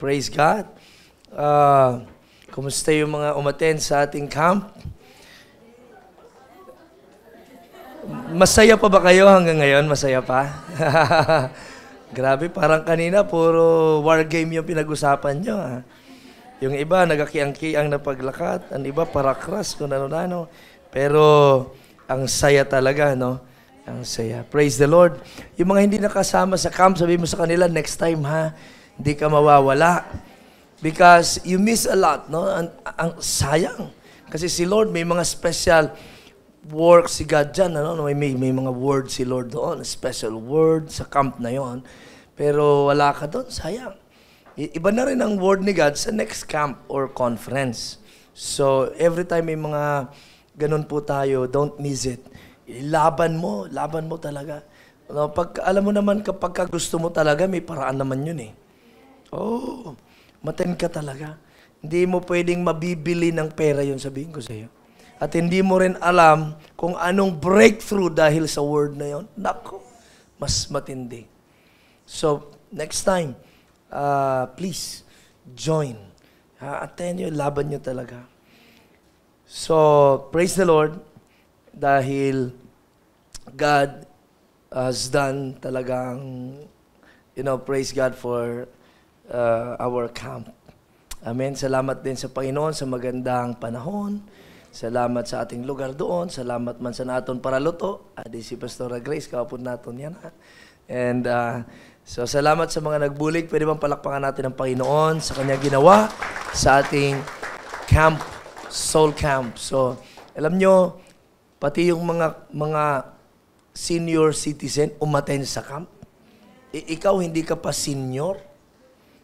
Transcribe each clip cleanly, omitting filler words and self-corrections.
Praise God. Kumusta yung mga umattend sa ating camp? Masaya pa ba kayo hanggang ngayon? Masaya pa? Grabe, parang kanina puro war game yung pinag-usapan nyo. Ha? Yung iba, nagakiang-kiang na paglakad. Ang iba, parakras, kung ano-ano. Pero, ang saya talaga, no? Ang saya. Praise the Lord. Yung mga hindi nakasama sa camp, sabi mo sa kanila, next time, ha? Hindi ka mawawala. Because you miss a lot, no? Ang sayang. Kasi si Lord, may mga special work si God dyan, ano? May mga word si Lord doon, special word sa camp na yon. Pero wala ka doon, sayang. Iba na rin ang word ni God sa next camp or conference. So, every time may mga ganun po tayo, don't miss it. Laban mo talaga. No, alam mo naman, kapag gusto mo talaga, may paraan naman yun eh. Oh, maten ka talaga. Hindi mo pwedeng mabibili ng pera yun, sabihin ko sa iyo. At hindi mo rin alam kung anong breakthrough dahil sa word na yun. Nako, mas matindi. So, next time, please, join. Attend nyo, laban nyo talaga. So, praise the Lord, dahil God has done talagang, praise God for our camp. Amen. Salamat din sa Panginoon sa magandang panahon. Salamat sa ating lugar doon. Salamat man sa naton para luto. Adi si Pastora Grace, kapon naton yan. And so salamat sa mga nagbulig. Pwede bang palakpakan natin ang Panginoon sa kanya ginawa sa ating camp, soul camp. So alam nyo, pati yung mga senior citizen umattend sa camp. Ikaw hindi ka pa senior.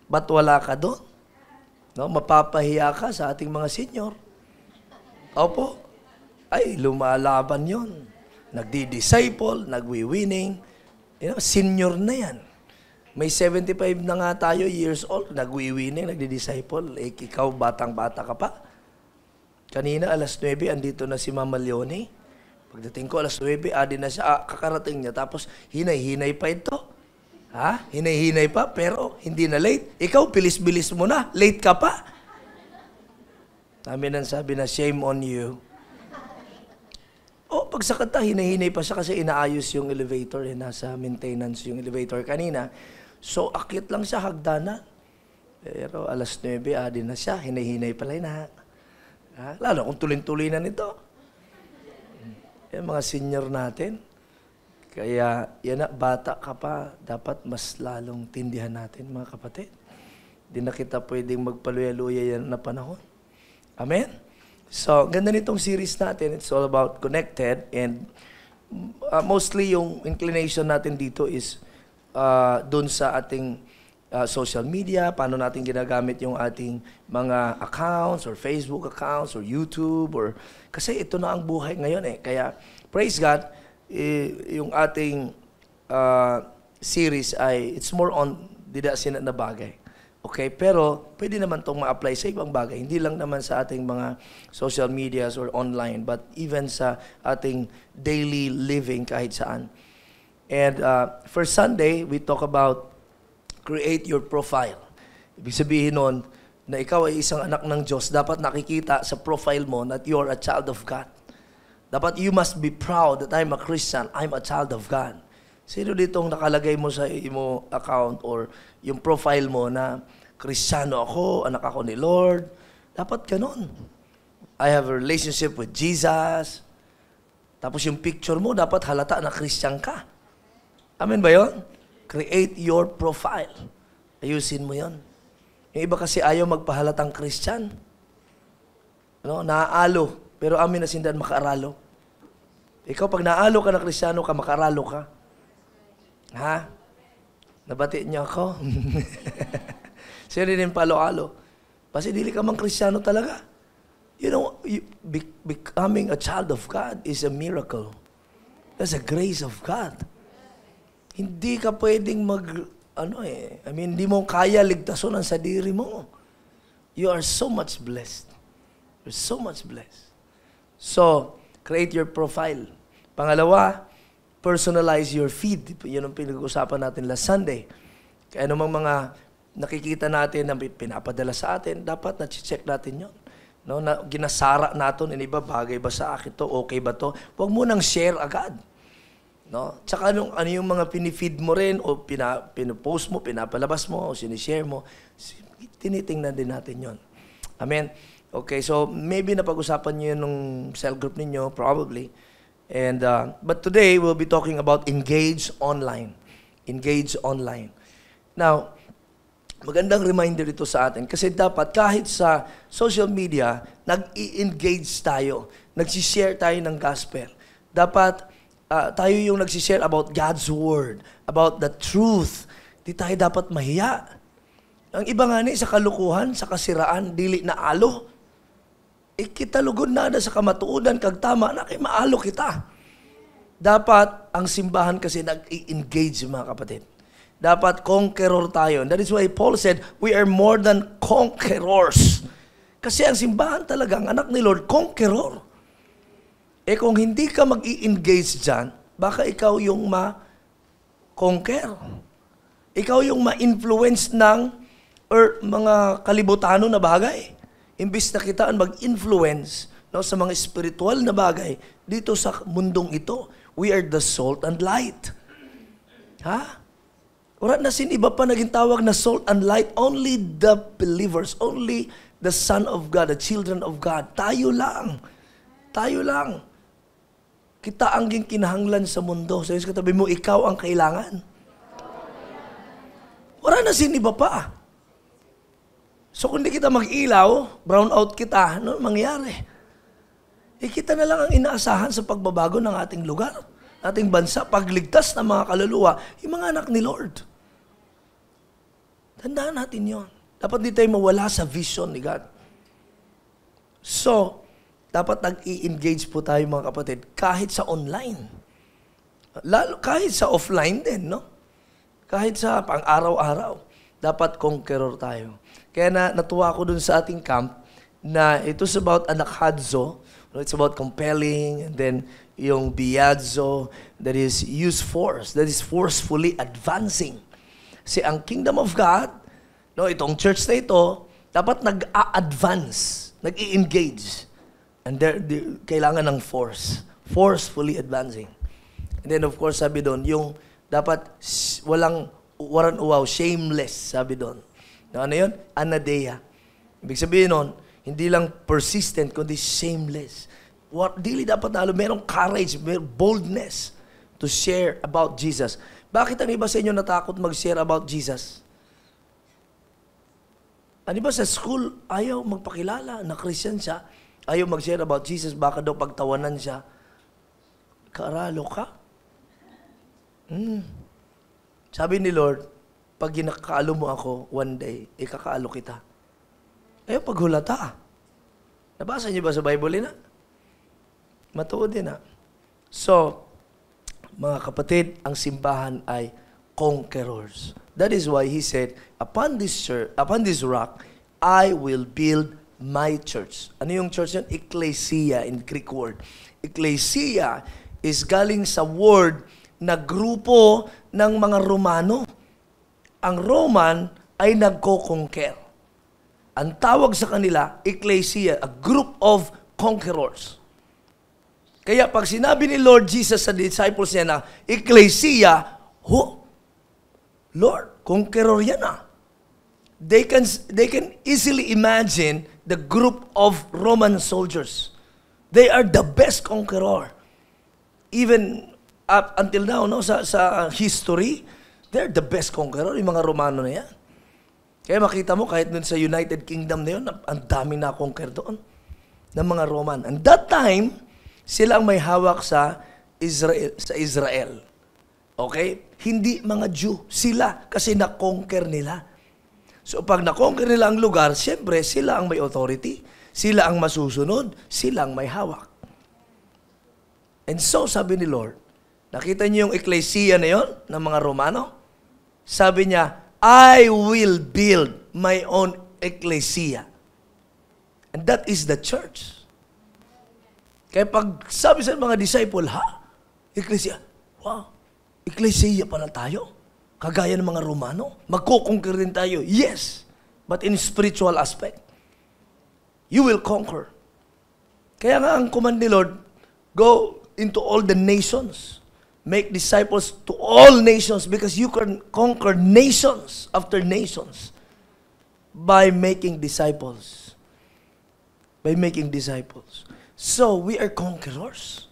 Ba't wala ka doon? No, mapapahiya ka sa ating mga senior. Opo. Ay, lumalaban yon. Nagdi-disciple, nagwi-winning. Senior na yan. May 75 na nga tayo, years old, nagwi-winning, nagdi-disciple. Ikaw, batang-bata ka pa. Kanina, alas 9, andito na si Mama Leonie. Pagdating ko, alas 9, adi na siya, kakarating niya. Tapos, hinay-hinay pa ito. Hinay-hinay pa, pero hindi na late. Ikaw, bilis-bilis mo na. Late ka pa. Sabi na, shame on you. Pag sa kanta, hinay-hinay pa siya kasi inaayos yung elevator. Nasa maintenance yung elevator kanina. So, akit lang siya, hagdanan. Pero alas 9, adi na siya. Hinay-hinay pala na. Lalo kung tuloy-tuloy na nito. Yung mga senior natin. Kaya, bata ka pa, dapat mas lalong tindihan natin, mga kapatid. Hindi na kita pwedeng magpaluya-luya yan na panahon. Amen? So, ganda nitong series natin. It's all about connected. And mostly yung inclination natin dito is dun sa ating social media, paano natin ginagamit yung ating mga accounts or Facebook accounts or YouTube. Kasi ito na ang buhay ngayon eh. Kaya, praise God, yung ating series ay it's more on didasin na bagay. Okay? Pero pwede naman itong ma-apply sa ibang bagay. Hindi lang naman sa ating mga social medias or online, but even sa ating daily living kahit saan. And for Sunday, we talk about create your profile. Ibig sabihin nun, na ikaw ay isang anak ng Diyos, dapat nakikita sa profile mo that you're a child of God. Dapat you must be proud that I'm a Christian, I'm a child of God. Sino ditong nakalagay mo sa imo account or yung profile mo na Kristiyano ako, anak ako ni Lord? Dapat ganun. I have a relationship with Jesus. Tapos yung picture mo, dapat halata na Christian ka. Amen ba yun? Create your profile. Ayusin mo yun. Yung iba kasi ayaw magpahalatang Christian. No? Naaalo. Pero amin na sindan makaaralo. Ikaw, pag naalo ka na Kristiyano ka, makaaralo ka. Ha? Nabati niyo ako? Sino din palo-alo? Kasi dili ka mang Kristiyano talaga. You know, becoming a child of God is a miracle. That's a grace of God. Hindi ka pwedeng hindi mo kaya ligtason ang sadiri mo. You are so much blessed. You're so much blessed. So, create your profile. Pangalawa, personalize your feed. Yun ang pinag-usapan natin last Sunday. Kaya anumang mga nakikita natin na pinapadala sa atin, dapat na-check natin yun. No, na ginasara natin, iba, bagay ba sa akin to, okay ba to? Huwag mo nang share agad. No? Tsaka ano yung mga pinifeed mo rin, o pinopost mo, pinapalabas mo, o sinishare mo, tinitingnan din natin yon. Amen? Okay, so maybe napag-usapan niyo yun nung cell group ninyo, probably. And but today, we'll be talking about engage online. Engage online. Now, magandang reminder ito sa atin kasi dapat kahit sa social media, nag-i-engage tayo, nag-share tayo ng gospel. Dapat tayo yung nag-share about God's word, about the truth. Di tayo dapat mahiya. Ang iba nga sa kalukuhan, sa kasiraan, dili na alo. Kita lugod na sa kamatuudan, kag tama na kay maalo kita. Dapat ang simbahan kasi nag-i-engage mga kapatid. Dapat conqueror tayo. That is why Paul said, we are more than conquerors. Kasi ang simbahan talaga, ang anak ni Lord, conqueror. Kung hindi ka mag-i-engage dyan, baka ikaw yung ma-conquer. Ikaw yung ma-influence ng mga kalibutano na bagay. Imbis na kitaan mag-influence sa mga spiritual na bagay dito sa mundong ito. We are the salt and light. Ha? Wala na iba pa naging tawag na salt and light. Only the believers, only the Son of God, the children of God. Tayo lang. Tayo lang. Kita ang kinahanglan sa mundo. Sa iyo katabi mo, ikaw ang kailangan. Wala na iba pa. So kung di kita mag-ilaw, brown out kita, ano mangyari? Kita na lang ang inaasahan sa pagbabago ng ating lugar, ating bansa, pagligtas ng mga kaluluwa, yung mga anak ni Lord. Tandaan natin yon. Dapat di tayo mawala sa vision ni God. So, dapat nag-i-engage po tayo mga kapatid, kahit sa online. Lalo, kahit sa offline din, no? Kahit sa pang-araw-araw, dapat conqueror tayo. Kaya natuwa ko dun sa ating camp na it's about anakhadzo, it's about compelling, and then yung biadzo, that is use force, that is forcefully advancing. Kasi ang kingdom of God, itong church na ito, dapat nag-a-advance, nag-i-engage. And kailangan ng force, forcefully advancing. And then of course, sabi doon, yung dapat walang uwaw, shameless, sabi doon. Ano yun? Anadeya. Ibig sabihin nun, hindi lang persistent, kundi shameless. Dili dapat nalo, merong courage, merong boldness to share about Jesus. Bakit ang iba sa inyo natakot mag-share about Jesus? Ano ba sa school, ayaw magpakilala na Christian siya, ayaw mag-share about Jesus, baka daw pagtawanan siya. Kaaralo ka? Sabi ni Lord, pag ginakaalo mo ako, one day, ikakaalo kita. Paghulata. Nabasa niyo ba sa Bible na? Matuod din na. So, mga kapatid, ang simbahan ay conquerors. That is why he said, upon this rock, I will build my church. Ano yung church yun? Ecclesia in Greek word. Ecclesia is galing sa word na grupo ng mga Romano. Ang Roman ay nagko-conquer. Ang tawag sa kanila, ecclesia, a group of conquerors. Kaya pag sinabi ni Lord Jesus sa disciples niya na, ecclesia, Lord, conqueror yan ah. They can easily imagine the group of Roman soldiers. They are the best conqueror. Even up until now, sa history, they're the best conqueror, yung mga Romano na yan. Kaya makita mo, kahit dun sa United Kingdom na yun, ang daming na-conquer doon ng mga Roman. And that time, sila ang may hawak sa Israel. Okay? Hindi mga Jew. Sila, kasi na-conquer nila. So pag na-conquer nila ang lugar, siyempre, sila ang may authority. Sila ang masusunod. Sila ang may hawak. And so, sabi ni Lord, nakita niyo yung ecclesia na yon ng mga Romano? Sabi niya, I will build my own ecclesia. And that is the church. Kaya pag sabi sa mga disciple, ha? Ecclesia? Wow. Ecclesia pala tayo? Kagaya ng mga Romano? Magko-conquer din tayo? Yes. But in spiritual aspect. You will conquer. Kaya nga ang command ni Lord, go into all the nations. Make disciples to all nations because you can conquer nations after nations by making disciples. By making disciples. So, we are conquerors.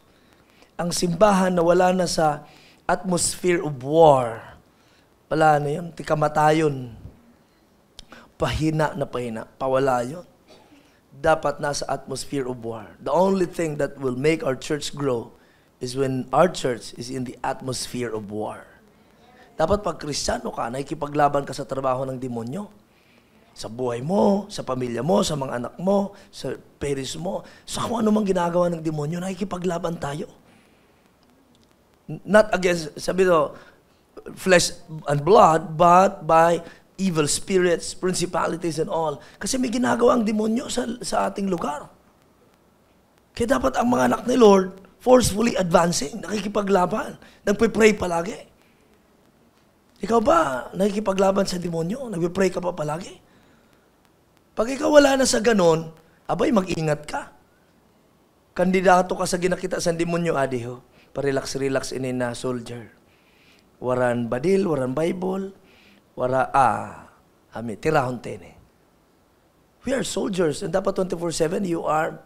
Ang simbahan na wala na sa atmosphere of war. Wala na yun. Tikamatayon. Pahina na pahina. Pawala yun. Dapat nasa atmosphere of war. The only thing that will make our church grow is when our church is in the atmosphere of war. Dapat pag Kristiyano ka, nakikipaglaban ka sa trabaho ng demonyo. Sa buhay mo, sa pamilya mo, sa mga anak mo, sa parents mo, sa kung ano mang ginagawa ng demonyo, nakikipaglaban tayo. Not against, sabi do, flesh and blood, but by evil spirits, principalities and all. Kasi may ginagawa ang demonyo sa ating lugar. Kaya dapat ang mga anak ni Lord, forcefully advancing, nakikipaglaban, nagpe-pray palagi. Ikaw ba, nakikipaglaban sa demonyo? Nagpe-pray ka pa palagi? Pag ikaw wala na sa ganon, abay, mag-ingat ka. Kandidato ka sa ginakita sa demonyo, adiho. Pa-relax-relax ini na soldier. Waran badil, waran Bible, tirahon tene. We are soldiers, and dapat 24/7 you are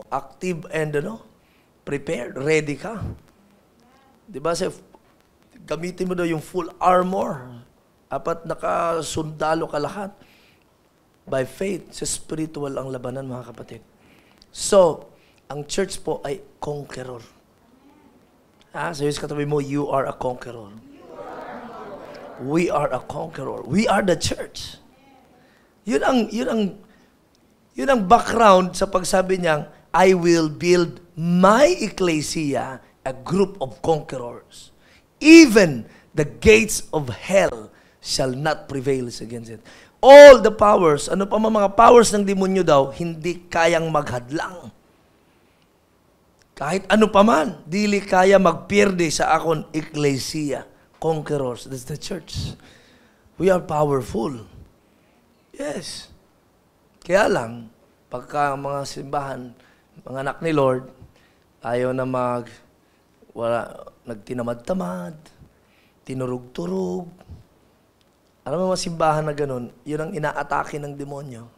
active and prepared, ready ka. Di ba? Gamitin mo daw yung full armor. Apat nakasundalo ka lahat. By faith, sa spiritual ang labanan, mga kapatid. So, ang church po ay conqueror. Sabi sa katabi mo, you are a conqueror. We are a conqueror. We are the church. Yun ang background sa pagsabi niyang, I will build my ecclesia, a group of conquerors. Even the gates of hell shall not prevail against it. All the powers, ano pa mga powers ng demonyo daw, hindi kayang maghadlang. Kahit ano pa man, dili kaya magpierde sa akon ecclesia. Conquerors, that's the church. We are powerful. Yes. Kaya lang, pagka mga simbahan, mga anak ni Lord, ayaw na nagtinamad-tamad, tinurug-turug. Alam mo mga simbahan na ganun, yun ang inaatake ng demonyo.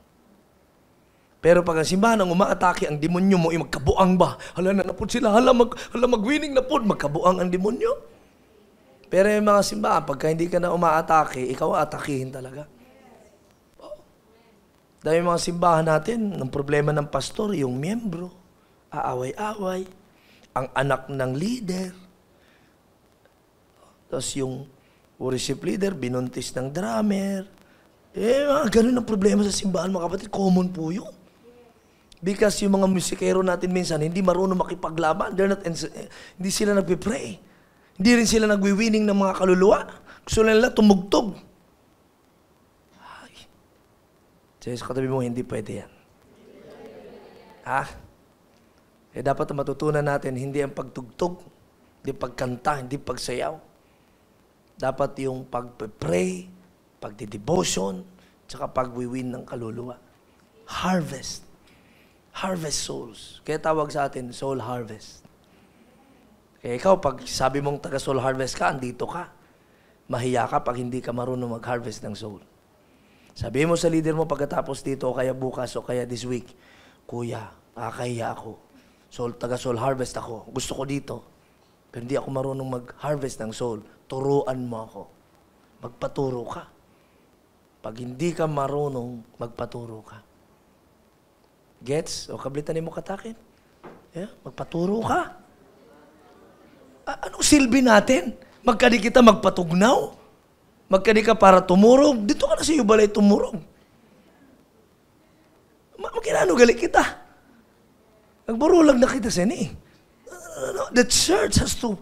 Pero pag ang simbahan ang umaatake, ang demonyo mo, magkabuang ba? Hala na napod sila, hala mag-winning na po, magkabuang ang demonyo. Pero yung mga simbahan, pagka hindi ka na umaatake, ikaw atakihin talaga. Dahil yung mga simbahan natin, ang problema ng pastor, yung miyembro, aaway-away, ang anak ng leader, tapos yung worship leader, binuntis ng drummer. Ganun ang problema sa simbahan, mga kapatid. Common po yun. Because yung mga musikero natin minsan, hindi marunong makipaglaban. Hindi sila nagpipray. Hindi rin sila nagwi-winning ng mga kaluluwa. Gusto nila tumugtog. Ay. Sa katabi mo, hindi pwede yan. Dapat matutunan natin, hindi ang pagtugtog, hindi pagkanta, hindi pagsayaw. Dapat yung pag-pray, pagdi-devotion, tsaka pag-win ng kaluluwa. Harvest. Harvest souls. Kaya tawag sa atin, soul harvest. Kaya ikaw, pag sabi mong taga-soul harvest ka, andito ka. Mahiya ka pag hindi ka marunong mag-harvest ng soul. Sabihin mo sa leader mo pagkatapos dito, o kaya bukas, o kaya this week, Kuya, kakahiya ako. Taga-soul harvest ako. Gusto ko dito. Pero hindi ako marunong mag-harvest ng soul. Turuan mo ako. Magpaturo ka. Pag hindi ka marunong, magpaturo ka. Gets? O kablitan mo katakin? Yeah? Magpaturo ka. Anong silbi natin? Magkadi kita magpatugnaw? Magkadi ka para tumurog? Dito ka na sa iyo balay tumurog. Makinano gali kita. Nagburulag na kita sa ni. The church has to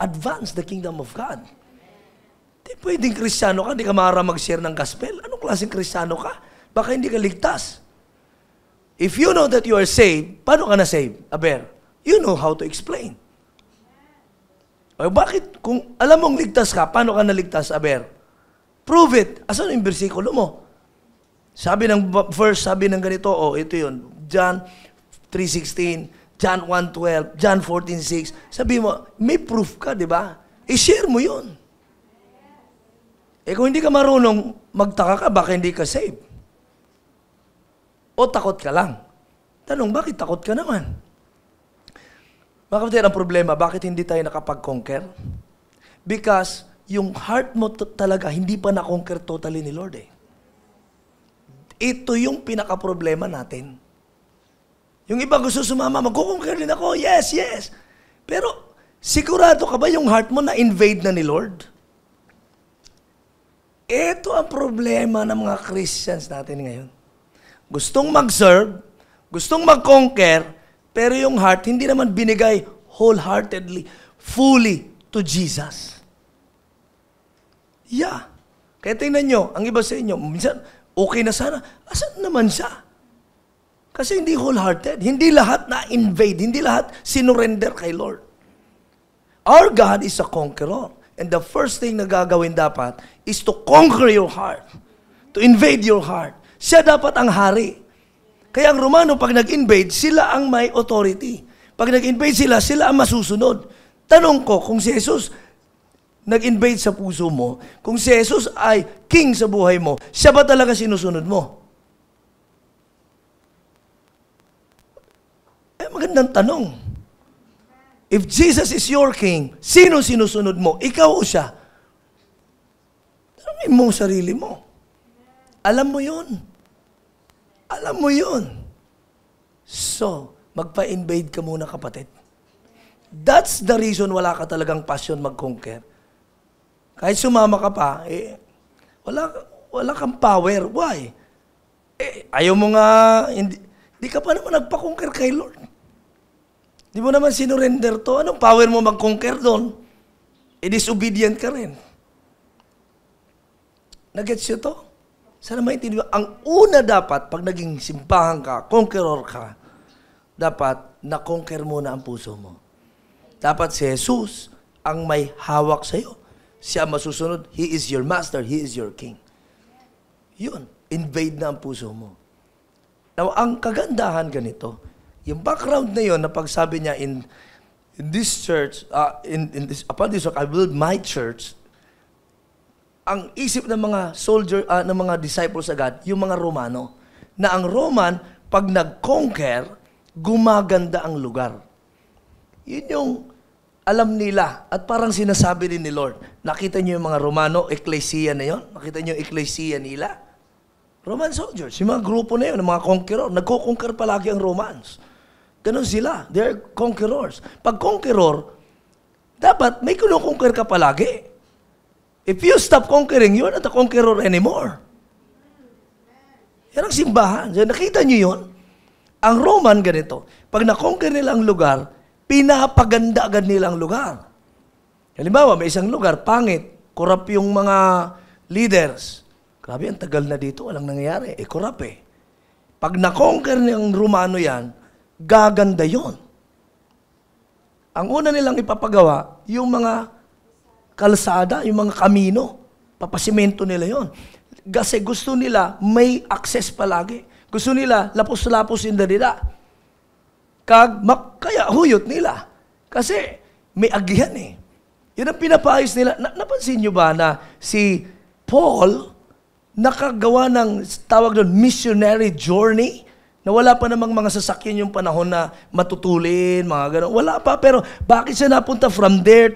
advance the kingdom of God. Di pwedeng Kristiyano ka, di ka maaari mag-share ng gospel. Anong klaseng Kristiyano ka? Baka hindi ka ligtas. If you know that you are saved, paano ka na saved? Aber, you know how to explain. O bakit, kung alam mong ligtas ka, paano ka naligtas, Aber? Prove it. Asan yung versikulo mo? Sabi ng verse, sabi ng ganito, ito yun. John 3:16, John 1:12, John 14:6. Sabi mo, may proof ka, di ba? I-share mo yun. Kung hindi ka marunong, magtaka ka, baka hindi ka saved. O takot ka lang. Tanong, bakit takot ka naman? Mga kapatid, ang problema, bakit hindi tayo nakapag-conquer? Because yung heart mo talaga hindi pa na-conquer totally ni Lord eh. Ito yung pinaka-problema natin. Yung iba gusto sumama, mag-conquer din ako, yes, yes. Pero sigurado ka ba yung heart mo na-invade na ni Lord? Ito ang problema ng mga Christians natin ngayon. Gustong mag-serve, gustong mag-conquer, pero yung heart hindi naman binigay wholeheartedly, fully to Jesus. Yeah. Kaya tingnan nyo, ang iba sa inyo, minsan, okay na sana. Asan naman siya? Kasi hindi wholehearted. Hindi lahat na-invade. Hindi lahat sinurrender kay Lord. Our God is a conqueror. And the first thing na gagawin dapat is to conquer your heart. To invade your heart. Siya dapat ang hari. Kaya ang Romano, pag nag-invade, sila ang may authority. Pag nag-invade sila, sila ang masusunod. Tanong ko, kung si Jesus nag-invade sa puso mo, kung si Jesus ay king sa buhay mo, siya ba talaga sinusunod mo? Magandang tanong. If Jesus is your king, sino sinusunod mo? Ikaw o siya? Tanongin mo sarili mo. Alam mo yun. Alam mo yun. So, magpa-invade ka muna, kapatid. That's the reason wala ka talagang passion mag-conquer. Kahit sumama ka pa, wala kang power. Why? Ayaw mo nga, hindi ka pa naman nagpa-conquer kay Lord. Di mo naman sinurrender to. Anong power mo mag-conquer doon? Disobedient ka rin. Nagets nyo to? Sana maintindihan. Ang una dapat, pag naging simbahan ka, conqueror ka, dapat na-conquer muna ang puso mo. Dapat si Jesus ang may hawak sa'yo. Siya masusunod. He is your master. He is your king. Yun. Invade na ang puso mo. Now, ang kagandahan ganito, yung background na yun, na pagsabi niya in this church, upon this work, I build my church, ang isip ng mga soldier, ng mga disciples agad, yung mga Romano, na ang Roman, pag nag-conquer, gumaganda ang lugar. Yun yung alam nila, at parang sinasabi din ni Lord, nakita niyo yung mga Romano, ecclesia na yun? Nakita niyo yung ecclesia nila? Roman soldiers, yung mga grupo na yun, ng mga conqueror, nagko-conquer palagi ang Romans. Ganon sila. They're conquerors. Pag conqueror, dapat may kino-conquer ka palagi. If you stop conquering, you're not a conqueror anymore. Yan ang simbahan. Nakita nyo yun? Ang Roman, ganito. Pag na-conquer nila ang lugar, pinapaganda agad nila ang lugar. Halimbawa, may isang lugar, pangit, korap yung mga leaders. Grabe, ang tagal na dito, walang nangyayari. Korap eh. Pag na-conquer ng Romano yan, gaganda yon. Ang una nilang ipapagawa, yung mga kalsada, yung mga kamino. Papasimento nila yon. Kasi gusto nila may access palagi. Gusto nila lapos-lapos in nila. Kaya huyot nila. Kasi may agihan eh. Yun ang pinapayos nila. Napansin nyo ba na si Paul nakagawa ng tawag doon missionary journey? Na wala pa namang mga sasakyan yung panahon na matutulin, mga gano'n. Wala pa, pero bakit siya napunta from here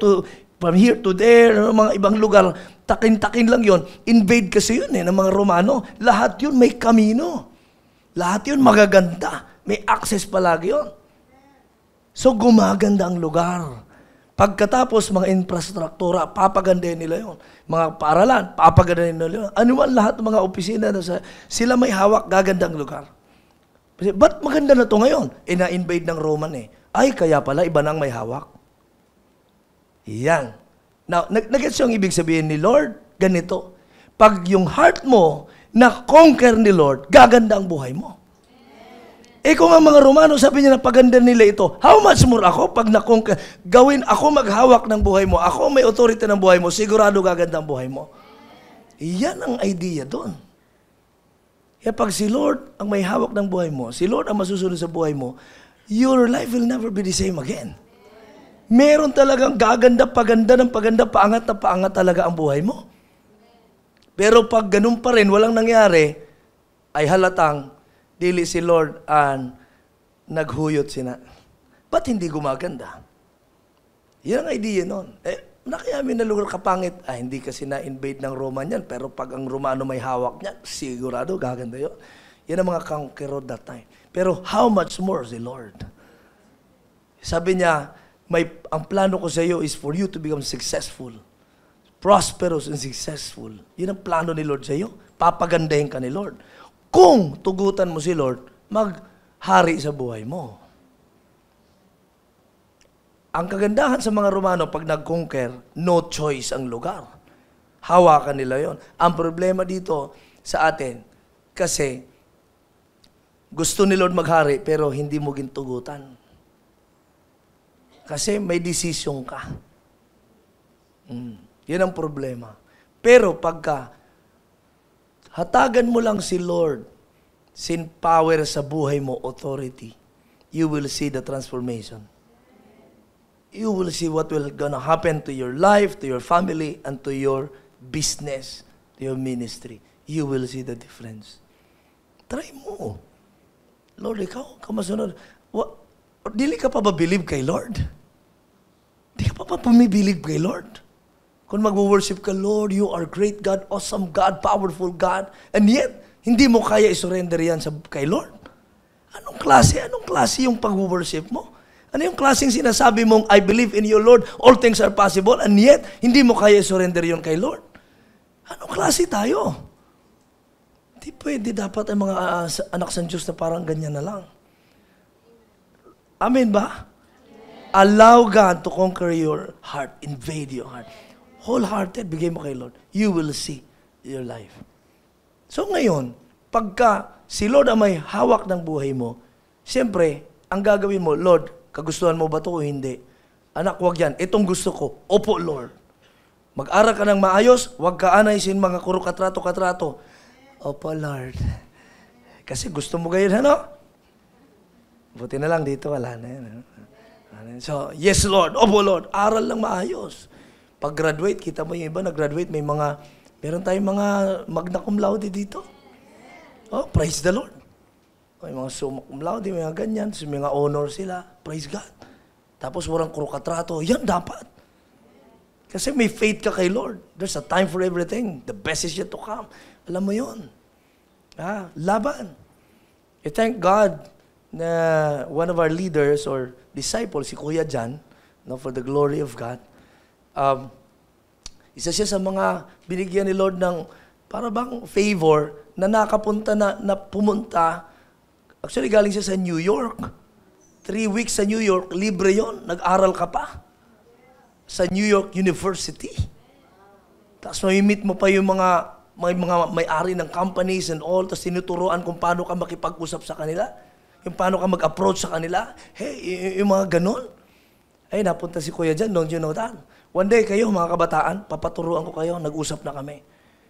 to there, mga ibang lugar, takin-takin lang yon. Invade kasi yun ng mga Romano. Lahat yun may kamino. Lahat yun magaganda. May access palagi yun. So gumaganda ang lugar. Pagkatapos mga infrastruktura, papagandahin nila yun. Mga paaralan, papagandahin nila yun. Ano man lahat ng mga opisina, sila may hawak, gagandang lugar. Kasi, ba't maganda na to ngayon? Na-invade ng Roman Ay, kaya pala, iba nang may hawak. Yan. Now, nag-gets yung ibig sabihin ni Lord? Ganito. Pag yung heart mo na-conquer ni Lord, gaganda ang buhay mo. Kung ang mga Romano, sabi niya na paganda nila ito, how much more ako pag na-conquer, gawin ako maghawak ng buhay mo, ako may authority ng buhay mo, sigurado gaganda ang buhay mo. Yan ang idea doon. Kaya pag si Lord ang may hawak ng buhay mo, si Lord ang masusunod sa buhay mo, your life will never be the same again. Meron talagang gaganda, paganda ng paganda, paangat na paangat talaga ang buhay mo. Pero pag ganun pa rin, walang nangyari, ay halatang, dili si Lord ang naghuyot sina. Ba't hindi gumaganda? Yan ang idea nun. Nakayamin na lugar kapangit. Hindi kasi na-invade ng Roman yan. Pero pag ang Romano may hawak niyan, sigurado gaganda yun. Yan ang mga conqueror that time. Pero how much more si Lord? Sabi niya, ang plano ko sa iyo is for you to become successful. Prosperous and successful. Yun ang plano ni Lord sa iyo. Papagandahin ka ni Lord. Kung tugutan mo si Lord, maghari sa buhay mo. Ang kagandahan sa mga Romano, pag nag-conquer, no choice ang lugar. Hawakan nila yon. Ang problema dito sa atin, kasi gusto ni Lord maghari, pero hindi mo gintugutan. Kasi may desisyon ka. Yan ang problema. Pero pagka hatagan mo lang si Lord, sin power sa buhay mo, authority, you will see the transformation. You will see what will gonna happen to your life, to your family, and to your business, to your ministry. You will see the difference. Try mo. Lord, ikaw, kamasunod. Dili ka pa ba believe kay Lord? Di ka pa pumibilib kay Lord? Kung mag-worship ka, Lord, you are great God, awesome God, powerful God, and yet, hindi mo kaya isurrender yan kay Lord? Anong klase yung pag-worship mo? Ano yung klaseng sinasabi mong, I believe in you, Lord, all things are possible, and yet, hindi mo kaya isurrender yun kay Lord? Anong klase tayo? Hindi pwede dapat ang mga anak sa Diyos na parang ganyan na lang. Amen ba? Allow God to conquer your heart, invade your heart. Wholehearted, bigay mo kay Lord. You will see your life. So ngayon, pagka si Lord ang may hawak ng buhay mo, siyempre, ang gagawin mo, Lord, kagustuhan mo ba ito o hindi? Anak, wag yan. Itong gusto ko. Opo, Lord. Mag-aral ka ng maayos, wag ka anaysin mga katrato-katrato. Opo, Lord. Kasi gusto mo gayon, ano? Buti na lang dito, wala na yan. So, yes, Lord. Opo, Lord. Aral lang maayos. Pag-graduate, kita mo yung iba, nag-graduate, meron tayong mga magna cum laude dito. Oh, praise the Lord. May mga summa cum laude, may mga ganyan, may mga honor sila. Praise God. Tapos walang katrato. Yan dapat. Kasi may faith ka kay Lord. There's a time for everything. The best is yet to come. Alam mo yun. Laban. I thank God na one of our leaders or disciples, si Kuya Jan, for the glory of God, isa siya sa mga binigyan ni Lord ng para bang favor na nakapunta na pumunta. Actually, galing siya sa New York. 3 weeks sa New York, libre yon. Nag-aral ka pa sa New York University. Tapos may-meet mo pa yung mga may-ari ng companies and all, tapos tinuturoan kung paano ka makipag-usap sa kanila, yung paano ka mag-approach sa kanila. Hey, yung mga ganon. Ay, napunta si Kuya dyan, don't you know that? One day kayo, mga kabataan, papaturuan ko kayo, nag-usap na kami.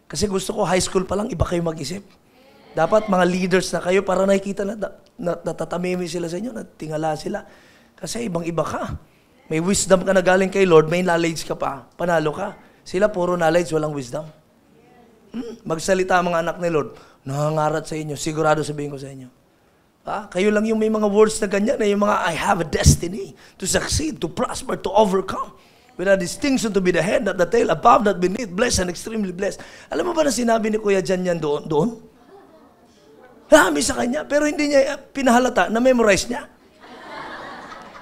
Kasi gusto ko, high school pa lang, iba kayo mag-isip. Dapat mga leaders na kayo para nakikita na natatamimi sila sa inyo, natingala sila. Kasi ibang-iba ka. May wisdom ka na galing kay Lord, may knowledge ka pa, panalo ka. Sila puro knowledge, walang wisdom. Magsalita ang mga anak ni Lord, nangangarat sa inyo, sigurado sabihin ko sa inyo. Kayo lang yung may mga words na ganyan, yung mga I have a destiny to succeed, to prosper, to overcome. With a distinction to be the head, not the tail, above, not beneath, blessed and extremely blessed. Alam mo ba na sinabi ni Kuya Jan yan doon? Marami sa kanya, pero hindi niya pinahalata, na-memorize niya.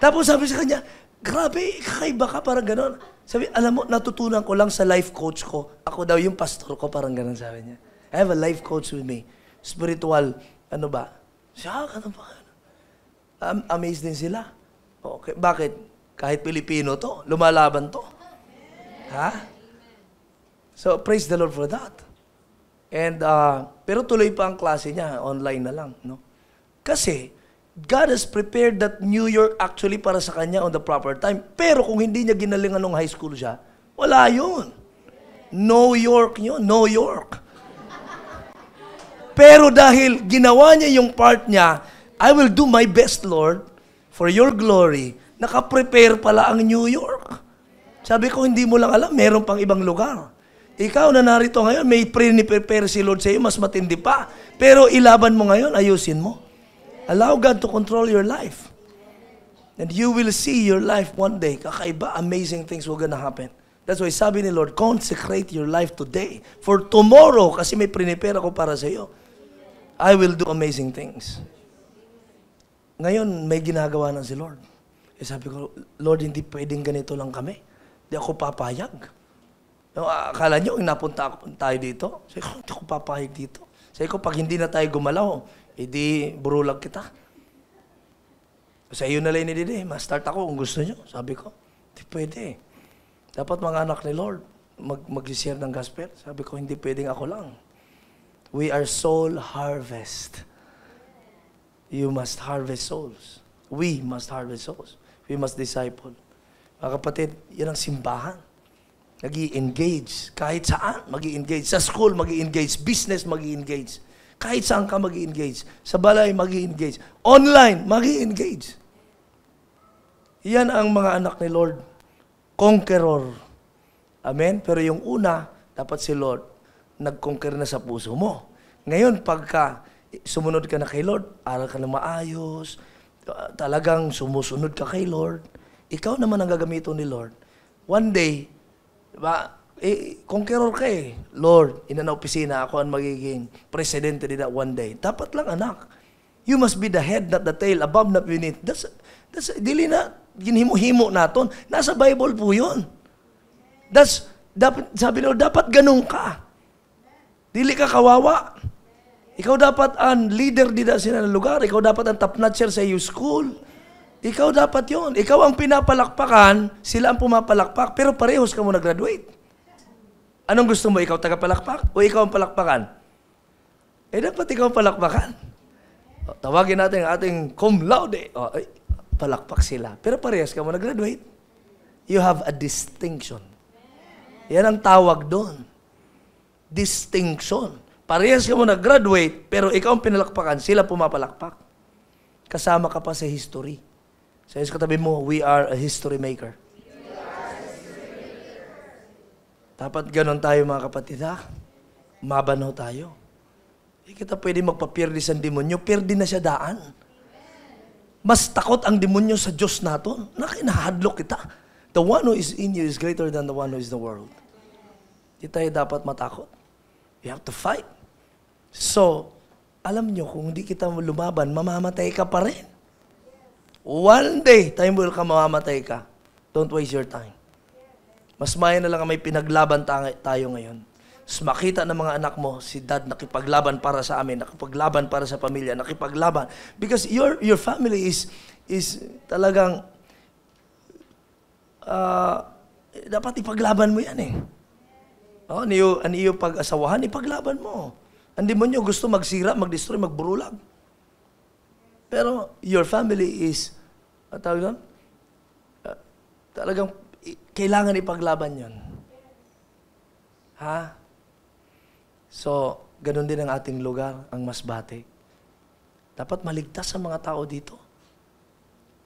Tapos sabi sa kanya, grabe, kakaiba ka, parang gano'n. Sabi, alam mo, natutunan ko lang sa life coach ko. Ako daw yung pastor ko, parang gano'n sabi niya. I have a life coach with me. Spiritual, ano ba? Siya, ano ba? Amazed din sila. Okay, bakit? Kahit Pilipino to, lumalaban to. Ha? So, praise the Lord for that. And, pero tuloy pa ang klase niya, online na lang, no? Kasi, God has prepared that New York actually para sa kanya on the proper time. Pero kung hindi niya ginalingan nung high school siya, wala yun. New York yun, New York. Pero dahil ginawa niya yung part niya, I will do my best, Lord, for your glory. Naka-prepare pala ang New York. Sabi ko, hindi mo lang alam, meron pang ibang lugar. Ikaw na narito ngayon, may pre-prepare si Lord sa iyo, mas matindi pa. Pero ilaban mo ngayon, ayusin mo. Allow God to control your life. And you will see your life one day. Kakaiba, amazing things will gonna happen. That's why sabi ni Lord, consecrate your life today. For tomorrow, kasi may prepare ako para sa iyo, I will do amazing things. Ngayon, may ginagawa na si Lord. Sabi ko, Lord, hindi pwedeng ganito lang kami. Hindi ako papayag. Akala nyo, napunta tayo dito? Sabi ko, hindi ako papayag dito. Sabi ko, pag hindi na tayo gumalaw, edi burulag kita. Sa iyo na lang nidide, ma-start ako kung gusto nyo. Sabi ko, hindi pwede. Dapat mga anak ni Lord, mag-share ng gospel. Sabi ko, hindi pwedeng ako lang. We are soul harvest. You must harvest souls. We must harvest souls. We must disciple. Mga kapatid, yan ang simbahan. Nag-i-engage. Kahit saan, mag-i-engage. Sa school, mag-i-engage. Business, mag-i-engage. Kahit saan ka mag-i-engage. Sa balay, mag-i-engage. Online, mag-i-engage. Yan ang mga anak ni Lord. Conqueror. Amen? Pero yung una, dapat si Lord, nag-conquer na sa puso mo. Ngayon, pagka sumunod ka na kay Lord, aral ka na maayos, talagang sumusunod ka kay Lord, ikaw naman ang gagamito ni Lord. One day, diba, conqueror ka eh. Lord, ina na opisina, ako ang magiging presidente nila one day. Dapat lang, anak. You must be the head, not the tail, above, not beneath. That's dili na, ginhimo-himo naton. Nasa Bible po yun. Sabi nila, dapat ganun ka. Dili ka kawawa. Ikaw dapat ang leader dito sa lugar. Ikaw dapat ang top notcher sa iyo school. Ikaw dapat yon. Ikaw ang pinapalakpakan, sila ang pumapalakpak, pero parehos ka mo nag-graduate. Anong gusto mo? Ikaw tagapalakpak o ikaw ang palakpakan? Dapat ikaw ang palakpakan. Tawagin natin ang ating cum laude. Palakpak sila. Pero parehas ka mo nag-graduate. You have a distinction. Yan ang tawag doon. Distinction. Parehas ka mo nag-graduate, pero ikaw ang pinalakpakan, sila pumapalakpak. Kasama ka pa sa history. Sa katabi mo, we are a history maker. Dapat ganon tayo mga kapatid, ha? Mabanaw tayo. Hindi kita pwede magpapirdi sa demonyo, pirdi na siya daan. Mas takot ang demonyo sa Diyos natin. Nakinahadlok kita. The one who is in you is greater than the one who is in the world. Hindi tayo dapat matakot. You have to fight. So, alam nyo, kung hindi kita lumaban, mamamatay ka pa rin. One day, time will come, mamamatay ka. Don't waste your time. Mas maya na lang may pinaglaban tayo ngayon. Mas makita ng mga anak mo, si dad nakipaglaban para sa amin, nakipaglaban para sa pamilya, nakipaglaban. Because your family is talagang, dapat ipaglaban mo yan eh. Ang iyo pag-asawahan, ipaglaban mo. Ang demonyo gusto magsira, mag-destroy, magburulag. Pero your family is, talagang kailangan ipaglaban yon. Ha? So, ganun din ang ating lugar, ang Masbate. Dapat maligtas ang mga tao dito.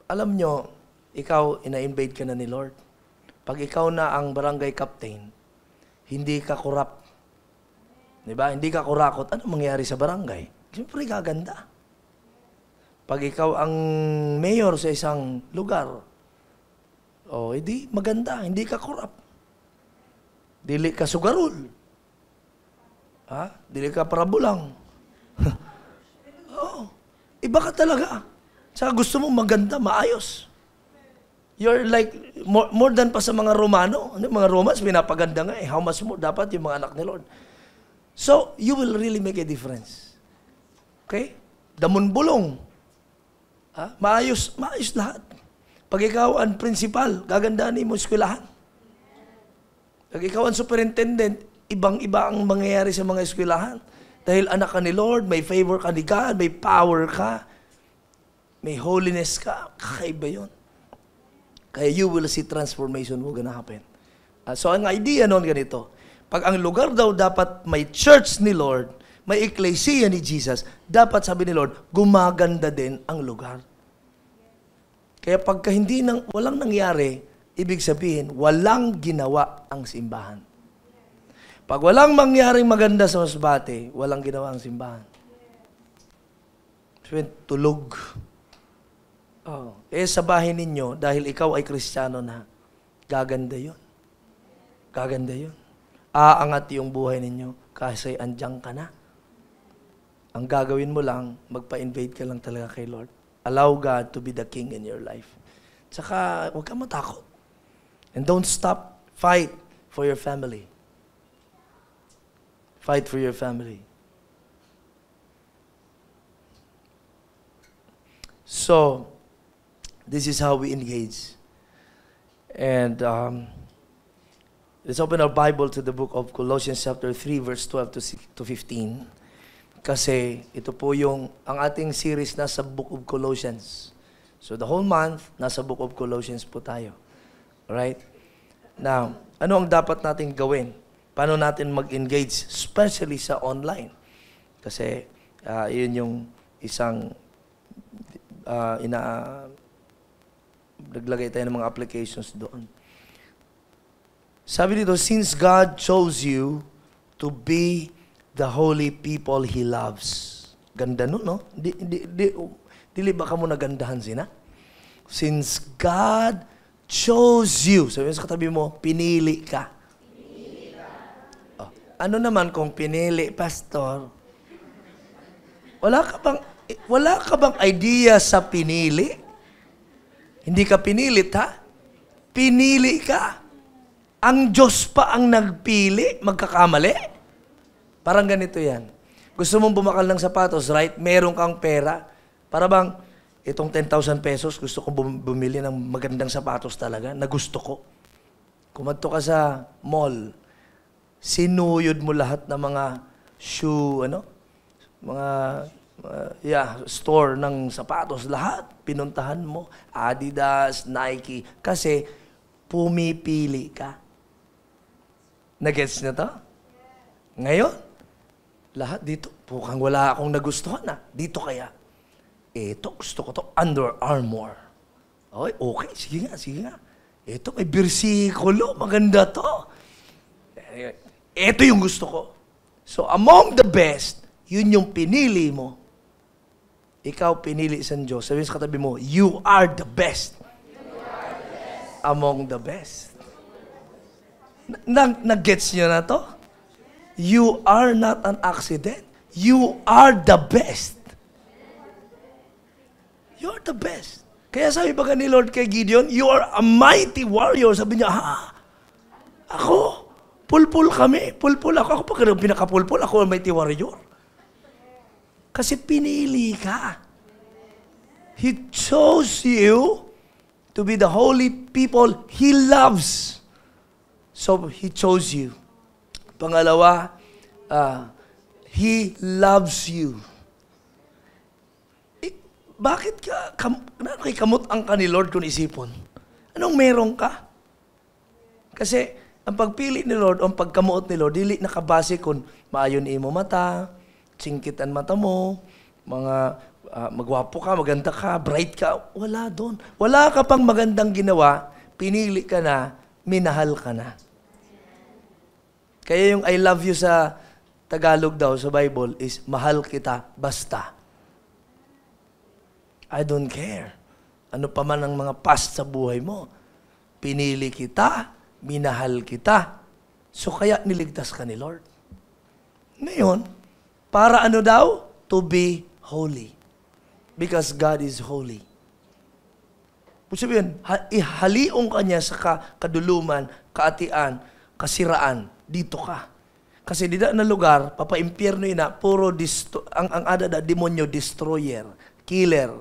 Alam nyo, ikaw, ina-invade ka na ni Lord. Pag ikaw na ang barangay captain, hindi ka korap. Diba? Hindi ka kurakot. Ano mangyayari sa barangay? Siyempre, gaganda. Pag ikaw ang mayor sa isang lugar, O, hindi maganda, hindi ka korap. Dili ka sugarol. Dili ka parabulang. Iba ka talaga. Saka gusto mo maganda, maayos. You're like, more than pa sa mga Romano. Mga Romans, pinapaganda nga How much more dapat yung mga anak ni Lord. So, you will really make a difference. Okay? Damon bulong. Maayos lahat. Pag ikaw ang principal, gagandaan mo eskwelahan. Pag ikaw ang superintendent, ibang-iba ang mangyayari sa mga eskwelahan. Dahil anak ka ni Lord, may favor ka ni God, may power ka, may holiness ka, kakaiba yun. Kaya you will see transformation will gonna happen. So ang idea noon ganito, pag ang lugar daw dapat may church ni Lord, may ecclesia ni Jesus, dapat sabi ni Lord, gumaganda din ang lugar. Kaya pagka walang nangyari, ibig sabihin, walang ginawa ang simbahan. Pag walang mangyaring maganda sa Masbate, walang ginawa ang simbahan. Tulog. Sa bahay ninyo, dahil ikaw ay Kristiyano na, gaganda yun. Gaganda yun. Aangat yung buhay ninyo kasi andyan ka na. Ang gagawin mo lang, magpa-invade ka lang talaga kay Lord. Allow God to be the King in your life. Tsaka, huwag ka matakot. And don't stop. Fight for your family. Fight for your family. So, this is how we engage. And let's open our Bible to the book of Colossians chapter 3, verse 12 to 15. Kasi ito po ang ating series nasa book of Colossians. So the whole month, nasa book of Colossians po tayo. Alright? Now, ano ang dapat natin gawin? Paano natin mag-engage, especially sa online? Kasi yun yung isang naglagay tayo ng mga applications doon. Sabi dito, since God chose you to be the holy people He loves. Ganda nun, no? Dili ba ka mo nagandahan sina? Since God chose you. Sabi sa katabi mo, pinili ka. Ano naman kung pinili, pastor? Wala ka bang idea sa pinili? Hindi ka pinilit, ha? Pinili ka. Ang Diyos pa ang nagpili, magkakamali? Parang ganito yan. Gusto mong bumakal ng sapatos, right? Meron kang pera. Para bang, itong 10,000 pesos, gusto kong bumili ng magandang sapatos talaga, na gusto ko. Kumadto ka sa mall, sinuyod mo lahat ng mga shoe, store ng sapatos, lahat. Pinuntahan mo, Adidas, Nike, kasi pumipili ka. Nagets na to? Ngayon, lahat dito, pukang wala akong nagustuhan na. Dito kaya, ito, gusto ko to, Under Armour. Okay, sige nga. Ito, may bersikulo, maganda to. Ito yung gusto ko. So, among the best, yun yung pinili mo. Ikaw pinili sa Diyos. Sabihin sa katabi mo, you are the best. Among the best. Nag-gets nyo na to? You are not an accident. You are the best. You are the best. Kaya sabi pa ni Lord kay Gideon, you are a mighty warrior. Sabi niya, ako, pulpul kami. Pulpul ako. Ako pa pinakapulpul. Ako ang mighty warrior. Kasi pinili ka. He chose you to be the holy people He loves. So, He chose you. Pangalawa, He loves you. Bakit kay kamot ang ni Lord kung isipon? Anong meron ka? Kasi, ang pagpili ni Lord, ang pagkamuot ni Lord, dili nakabase kung maayon imo mata, singkitan mata mo, magwapo ka, maganda ka, bright ka, wala doon. Wala ka pang magandang ginawa, pinili ka na, minahal ka na. Kaya yung I love you sa Tagalog daw, sa Bible, is mahal kita basta. I don't care. Ano pa man ang mga past sa buhay mo. pinili kita, minahal kita. So kaya niligtas ka ni Lord. Ngayon, para ano daw? To be holy. Because God is holy. Ibig sabihin, ihaliong ka niya sa kaduluman, kaatian, kasiraan. Dito ka. Kasi dida na lugar, papaimpyerno ina, puro ang ada demonyo, destroyer, killer,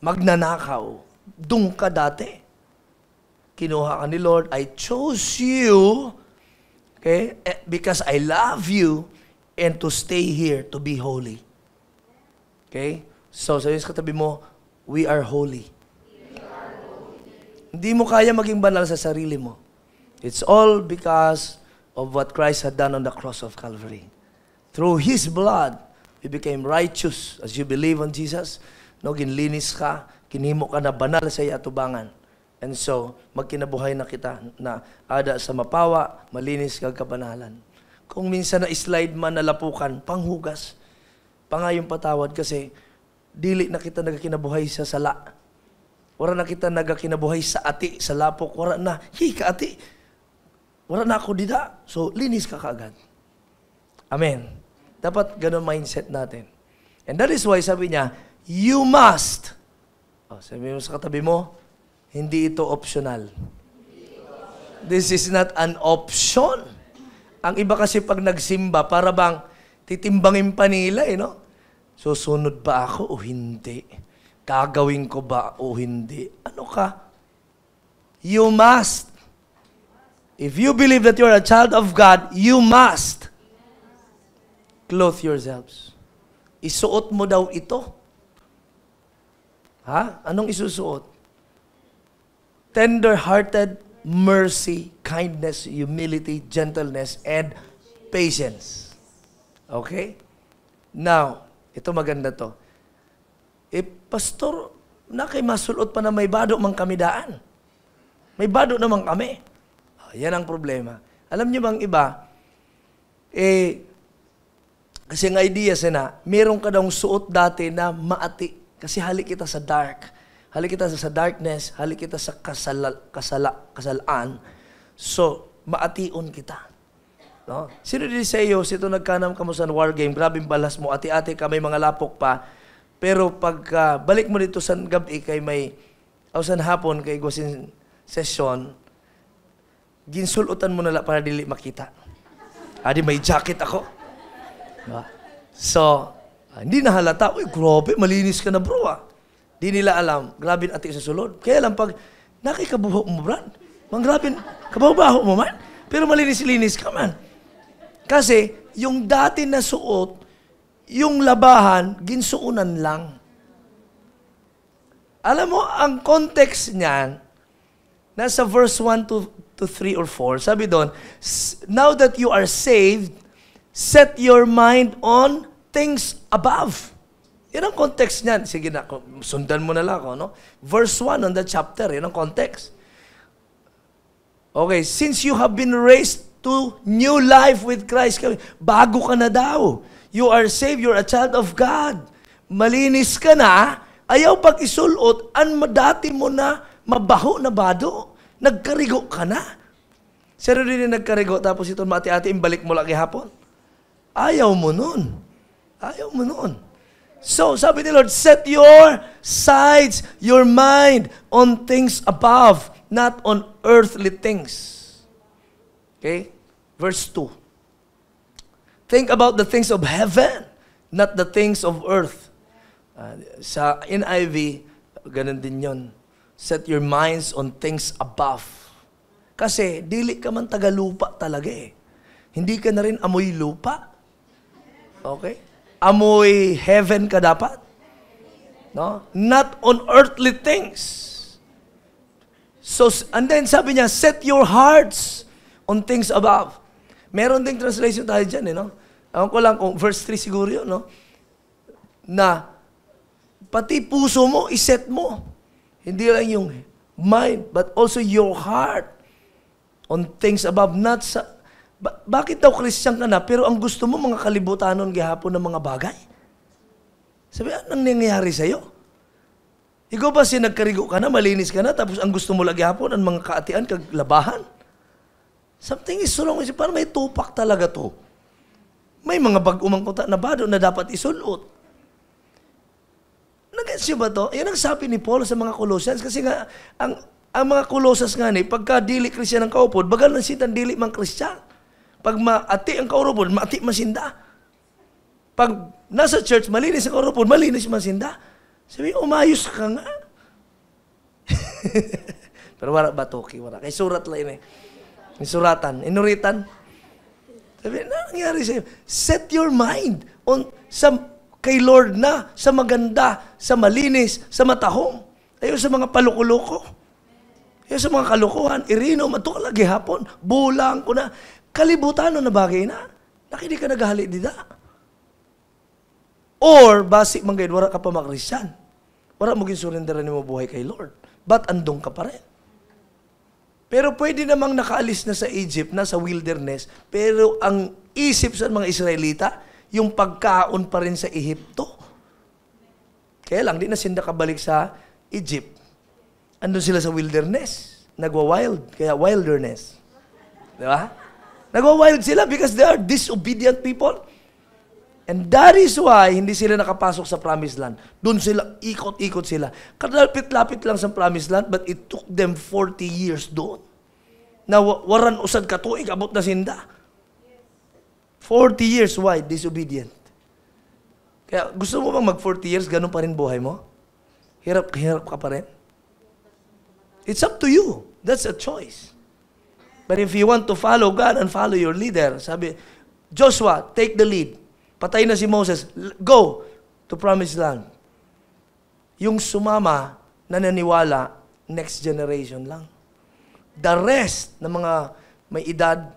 magnanakaw. Dung ka dati. Kinuha ka ni Lord, I chose you, okay, because I love you, and to stay here, to be holy. Okay? So, sabi sa katabi mo, we are holy. Hindi mo kaya maging banal sa sarili mo. It's all because of what Christ had done on the cross of Calvary. Through His blood, we became righteous. As you believe on Jesus, no, ginlinis ka, kinimo ka na banal sa atubangan. And so, magkinabuhay na kita na ada sa mapawa, malinis kag kabanalan. Kung minsan na slide man nalapukan, panghugas, pangayong patawad kasi dili na kita nagkinabuhay sa sala. Wala na kita nagkinabuhay sa ati, sa lapok. Wala na, ka ati. Wala na ako dida. So, linis ka kaagad. Amen. Dapat ganun mindset natin. And that is why sabi niya, you must. Oh, sabi mo sa katabi mo, hindi ito optional. This is not an option. Ang iba kasi pag nagsimba, para bang titimbangin pa nila, no? Susunod ba ako o hindi? Gagawin ko ba o hindi? Ano ka? You must. If you believe that you're a child of God, you must clothe yourselves. Isuot mo daw ito. Ha? Anong isusuot? Tender-hearted, mercy, kindness, humility, gentleness, and patience. Okay? Now, ito maganda to. Pastor, kay masulot pa na may bado mang kami daan. May bado naman kami. Yan ang problema. Alam niyo bang iba, kasi ang idea na, meron ka daw suot dati na maati. Kasi halik kita sa dark. Halik kita sa darkness. Halik kita sa kasalaan. So, maation kita. No? Sino din sa iyo, sito nagkanam ka mo sa war game, grabing balas mo, ati-ati ka, may mga lapok pa. Pero pag balik mo dito sa gabi, kay may, o sa hapon, kay Gosin session, ginsulutan mo na para dili makita. Adi, may jacket ako. Diba? So, hindi na halata. Uy, grabe, malinis ka na bro ah. Di nila alam, grabe ati sa sulod. Kaya lang pag nakikabuho mo, Brad, grabe, kabaho-baho mo man, pero malinis-linis ka man. Kasi, yung dati na suot, yung labahan, ginsuunan lang. Alam mo, ang context niyan, nasa verse 1 to 3 or 4, sabi doon, now that you are saved, set your mind on things above. Yan ang context niyan. Sige na, sundan mo na lang ako, no? Verse 1 on the chapter, yan ang context. Okay, since you have been raised to new life with Christ, bago ka na daw. You are saved, you're a child of God. Malinis ka na, ayaw pag isulot, dati mo na mabaho na bado. Nagkarigo ka na. Sino rin nagkarigo, tapos ito mati-ati, imbalik mo lagi hapon? Ayaw mo nun. Ayaw mo nun. So, sabi ni Lord, set your sights, your mind on things above, not on earthly things. Okay? Verse 2. Think about the things of heaven, not the things of earth. Sa NIV, ganun din yun. Set your minds on things above. Kasi, dili ka man taga-lupa talaga eh. Hindi ka na rin amoy lupa. Okay? Amoy heaven ka dapat. No? Not on earthly things. So, and then sabi niya, set your hearts on things above. Meron ding translation tayo dyan, eh, no? Alam ko lang kung verse 3 siguro yun, no? Na, pati puso mo, iset mo. Hindi lang yung mind, but also your heart on things above, not sa... Bakit daw Christian ka na, pero ang gusto mo mga kalibutanon gihapon ng mga bagay? Sabi, anong nangyayari sa'yo? Ikaw ba nagkarigo ka na, malinis ka na, tapos ang gusto mo lagi hapon, ang mga kaatian, kaglabahan? Something is wrong. Parang may tupak talaga to. May mga bag-umang kuta na bado na dapat isulot. Nag-gets ba to? Yan ang sabi ni Paul sa mga Colossians. Kasi nga, ang mga Colossus nga ni, pagka dili Kristiyan ang kaupod, bagal na sitan dili mang Kristiyan. Pag maati ang kaupod, maati masinda. Pag nasa church, malinis ang kaupod, malinis masinda. Sabi, umayos ka nga. Pero wala ba toki? Wala. Kay surat lang eh. May suratan. Inuritan. Sabi, nangyari sa'yo? Set your mind on kay Lord na, sa maganda, sa malinis, sa matahong. Ayaw sa mga palukuloko. Ayaw sa mga kalukuhan. Irino, matukal lagi hapon. Bulang ko na. Kalibutan na bagay na. Nakindi ka naghali dida. Or, basic manggayad, wala ka pa makrisyan. Wala mo ginsurenderan mo buhay kay Lord. Ba't andong ka pa rin? Pero pwede namang nakaalis na sa Egypt, na sa wilderness, pero ang isip sa mga Israelita, yung pagkaon pa rin sa Ehipto. Kaya lang, di na sinda kabalik sa Egypt. Andun sila sa wilderness. Nagwa-wild, kaya wilderness. Di ba? Nagwa-wild sila because they are disobedient people. And that is why hindi sila nakapasok sa promised land. Doon sila, ikot-ikot sila. Kadalapit-lapit lang sa promised land, but it took them 40 years doon. Na waran usad ka tuig, abot na sinda. 40 years, why? Disobedient. Kaya gusto mo bang mag 40 years, ganun pa rin buhay mo? Hirap ka pa rin? It's up to you. That's a choice. But if you want to follow God and follow your leader, sabi, Joshua, take the lead. Patay na si Moses. Go to promised land. Yung sumama na naniwala, next generation lang. The rest ng mga may edad,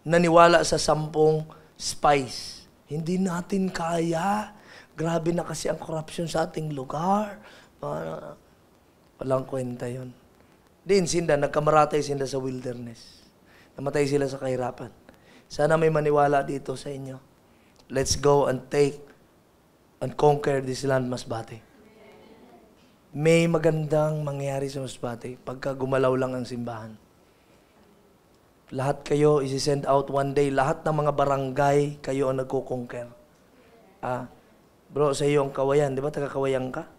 naniwala sa 10 spies. Hindi natin kaya. Grabe na kasi ang corruption sa ating lugar. Walang kwenta yun. Din sinda, nagkamaratay sinda sa wilderness. Namatay sila sa kahirapan. Sana may maniwala dito sa inyo. Let's go and take and conquer this land, Masbate. May magandang mangyari sa Masbate pagka gumalaw lang ang simbahan. Lahat kayo isi-send out one day. Lahat ng mga barangay kayo ang nagko-conquer. Bro, sa iyo ang Kawayan. Di ba taga-Kawayan ka?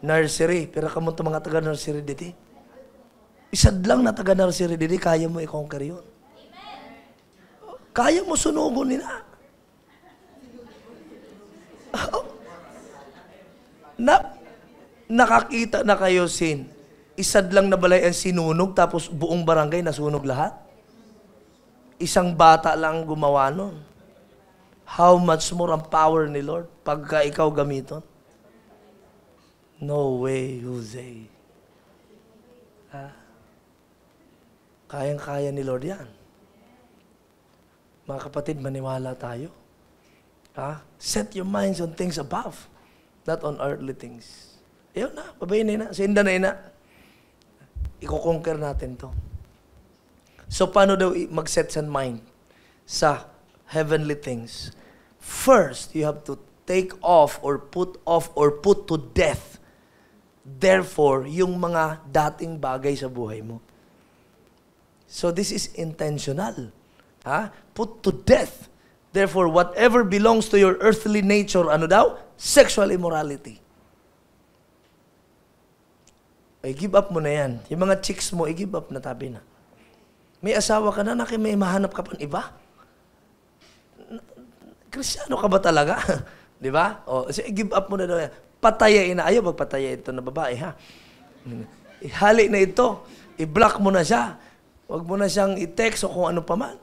Nursery. Pero kamo ito mga taga-nursery dito. Isad lang na taga-nursery dito, kaya mo i-conquer yun. Kaya mo sunugon nila. Nakakita na kayo, Sin. Isad lang na balay ang sinunog, tapos buong barangay nasunog lahat? Isang bata lang gumawa nun. How much more ang power ni Lord pagka ikaw gamiton? No way, Jose. Kayang-kaya ni Lord yan. Mga kapatid, maniwala tayo. Set your minds on things above, not on earthly things. Ayun na, babayin na. Sinda na ina. Iko-conquer natin to. So, paano daw mag-set sa mind sa heavenly things? First, you have to take off or put to death. Therefore, yung mga dating bagay sa buhay mo. So, this is intentional. Put to death. Therefore, whatever belongs to your earthly nature, ano daw? Sexual immorality. Give up mo na yan. Yung mga chicks mo, give up na, tabi na. May asawa ka na, may mahanap ka pang iba. Kristyano ka ba talaga? Di ba? Give up mo na daw yan. Patayain na. Ayaw, magpataya ito na babae, ha? Ihali na ito. I-block mo na siya. Huwag mo na siyang i-text o kung ano pa man.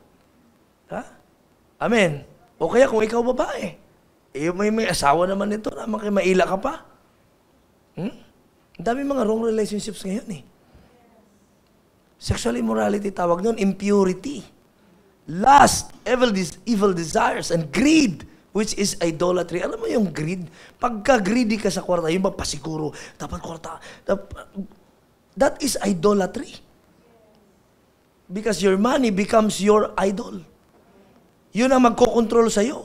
Amen. O kaya kung ikaw babae, may asawa naman ito, naman kayo maila ka pa. Ang dami mga wrong relationships ngayon eh. Sexual immorality, tawag nun, impurity. Lust, evil desires, and greed, which is idolatry. Alam mo yung greed? Pagka greedy ka sa kwarta, yung magpasiguro, dapat kwarta. That is idolatry. Because your money becomes your idol. Yun ang magkokontrol sa'yo.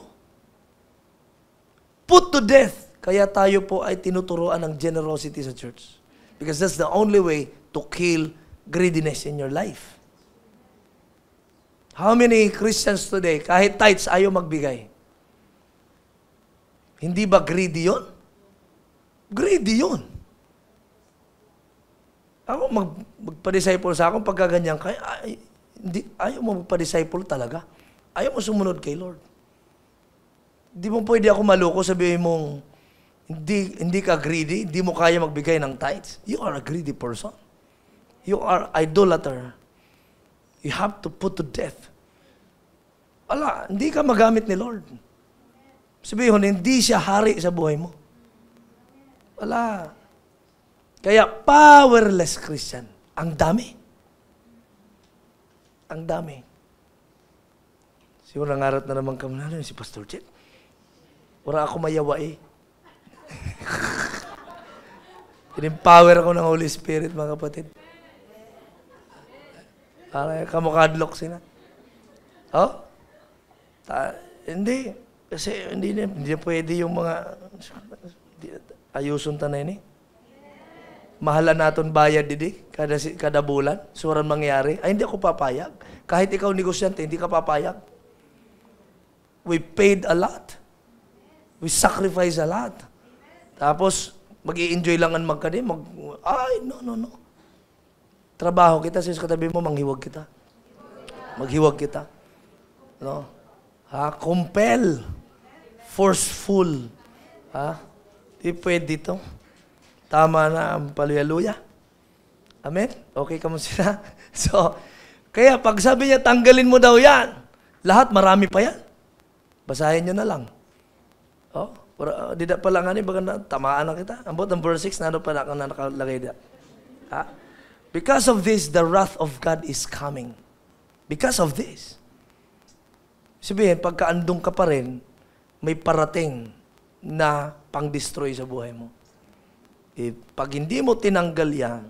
Put to death Kaya tayo po ay tinuturuan ng generosity sa church. Because that's the only way to kill greediness in your life. How many Christians today, kahit tithes, ayaw magbigay? Hindi ba greedy yun? Greedy yun. Ako magpa-disciple sa akin, pagkaganyan, ayaw mo magpa-disciple talaga. Ayaw mo sumunod kay Lord. Hindi mo pwede ako maloko, sabihin mong, hindi ka greedy, hindi mo kaya magbigay ng tithes. You are a greedy person. You are idolater. You have to put to death. Wala, hindi ka magamit ni Lord. Sabihin, hindi siya hari sa buhay mo. Wala. Kaya powerless Christian. Ang dami. Ang dami. Siguro nangarap na naman kami na si Pastor Chet. Wala ako mayawa eh. In-empower ako ng Holy Spirit, mga kapatid. Para kamukadlok sila. Oh? Hindi. Kasi hindi pwede yung mga ayusun tanay ni. Mahala naton bayad didi kada bulan. Suran mangyari. Ay, hindi ako papayag. Kahit ikaw negosyante, hindi ka papayag. We paid a lot. We sacrifice a lot. Tapos, mag-i-enjoy lang ang magkani. No. Trabaho kita, sis katabi mo, manghiwag kita. Maghiwag kita. No? Compel. Forceful. Di pwede dito. Tama na ang paluya-luya. Amen? Okay ka mo sila? So, kaya pag sabi niya, tanggalin mo daw yan. Lahat, marami pa yan. Basahin nyo na lang. Oh, di da pala nga ni, baga na, tamaan na kita. Ambot ng verse 6, nano pa na nakalagay da. Because of this, the wrath of God is coming. Because of this. Sabihin, pagkaandong ka pa rin, may parating na pang-destroy sa buhay mo. Pag hindi mo tinanggal yan,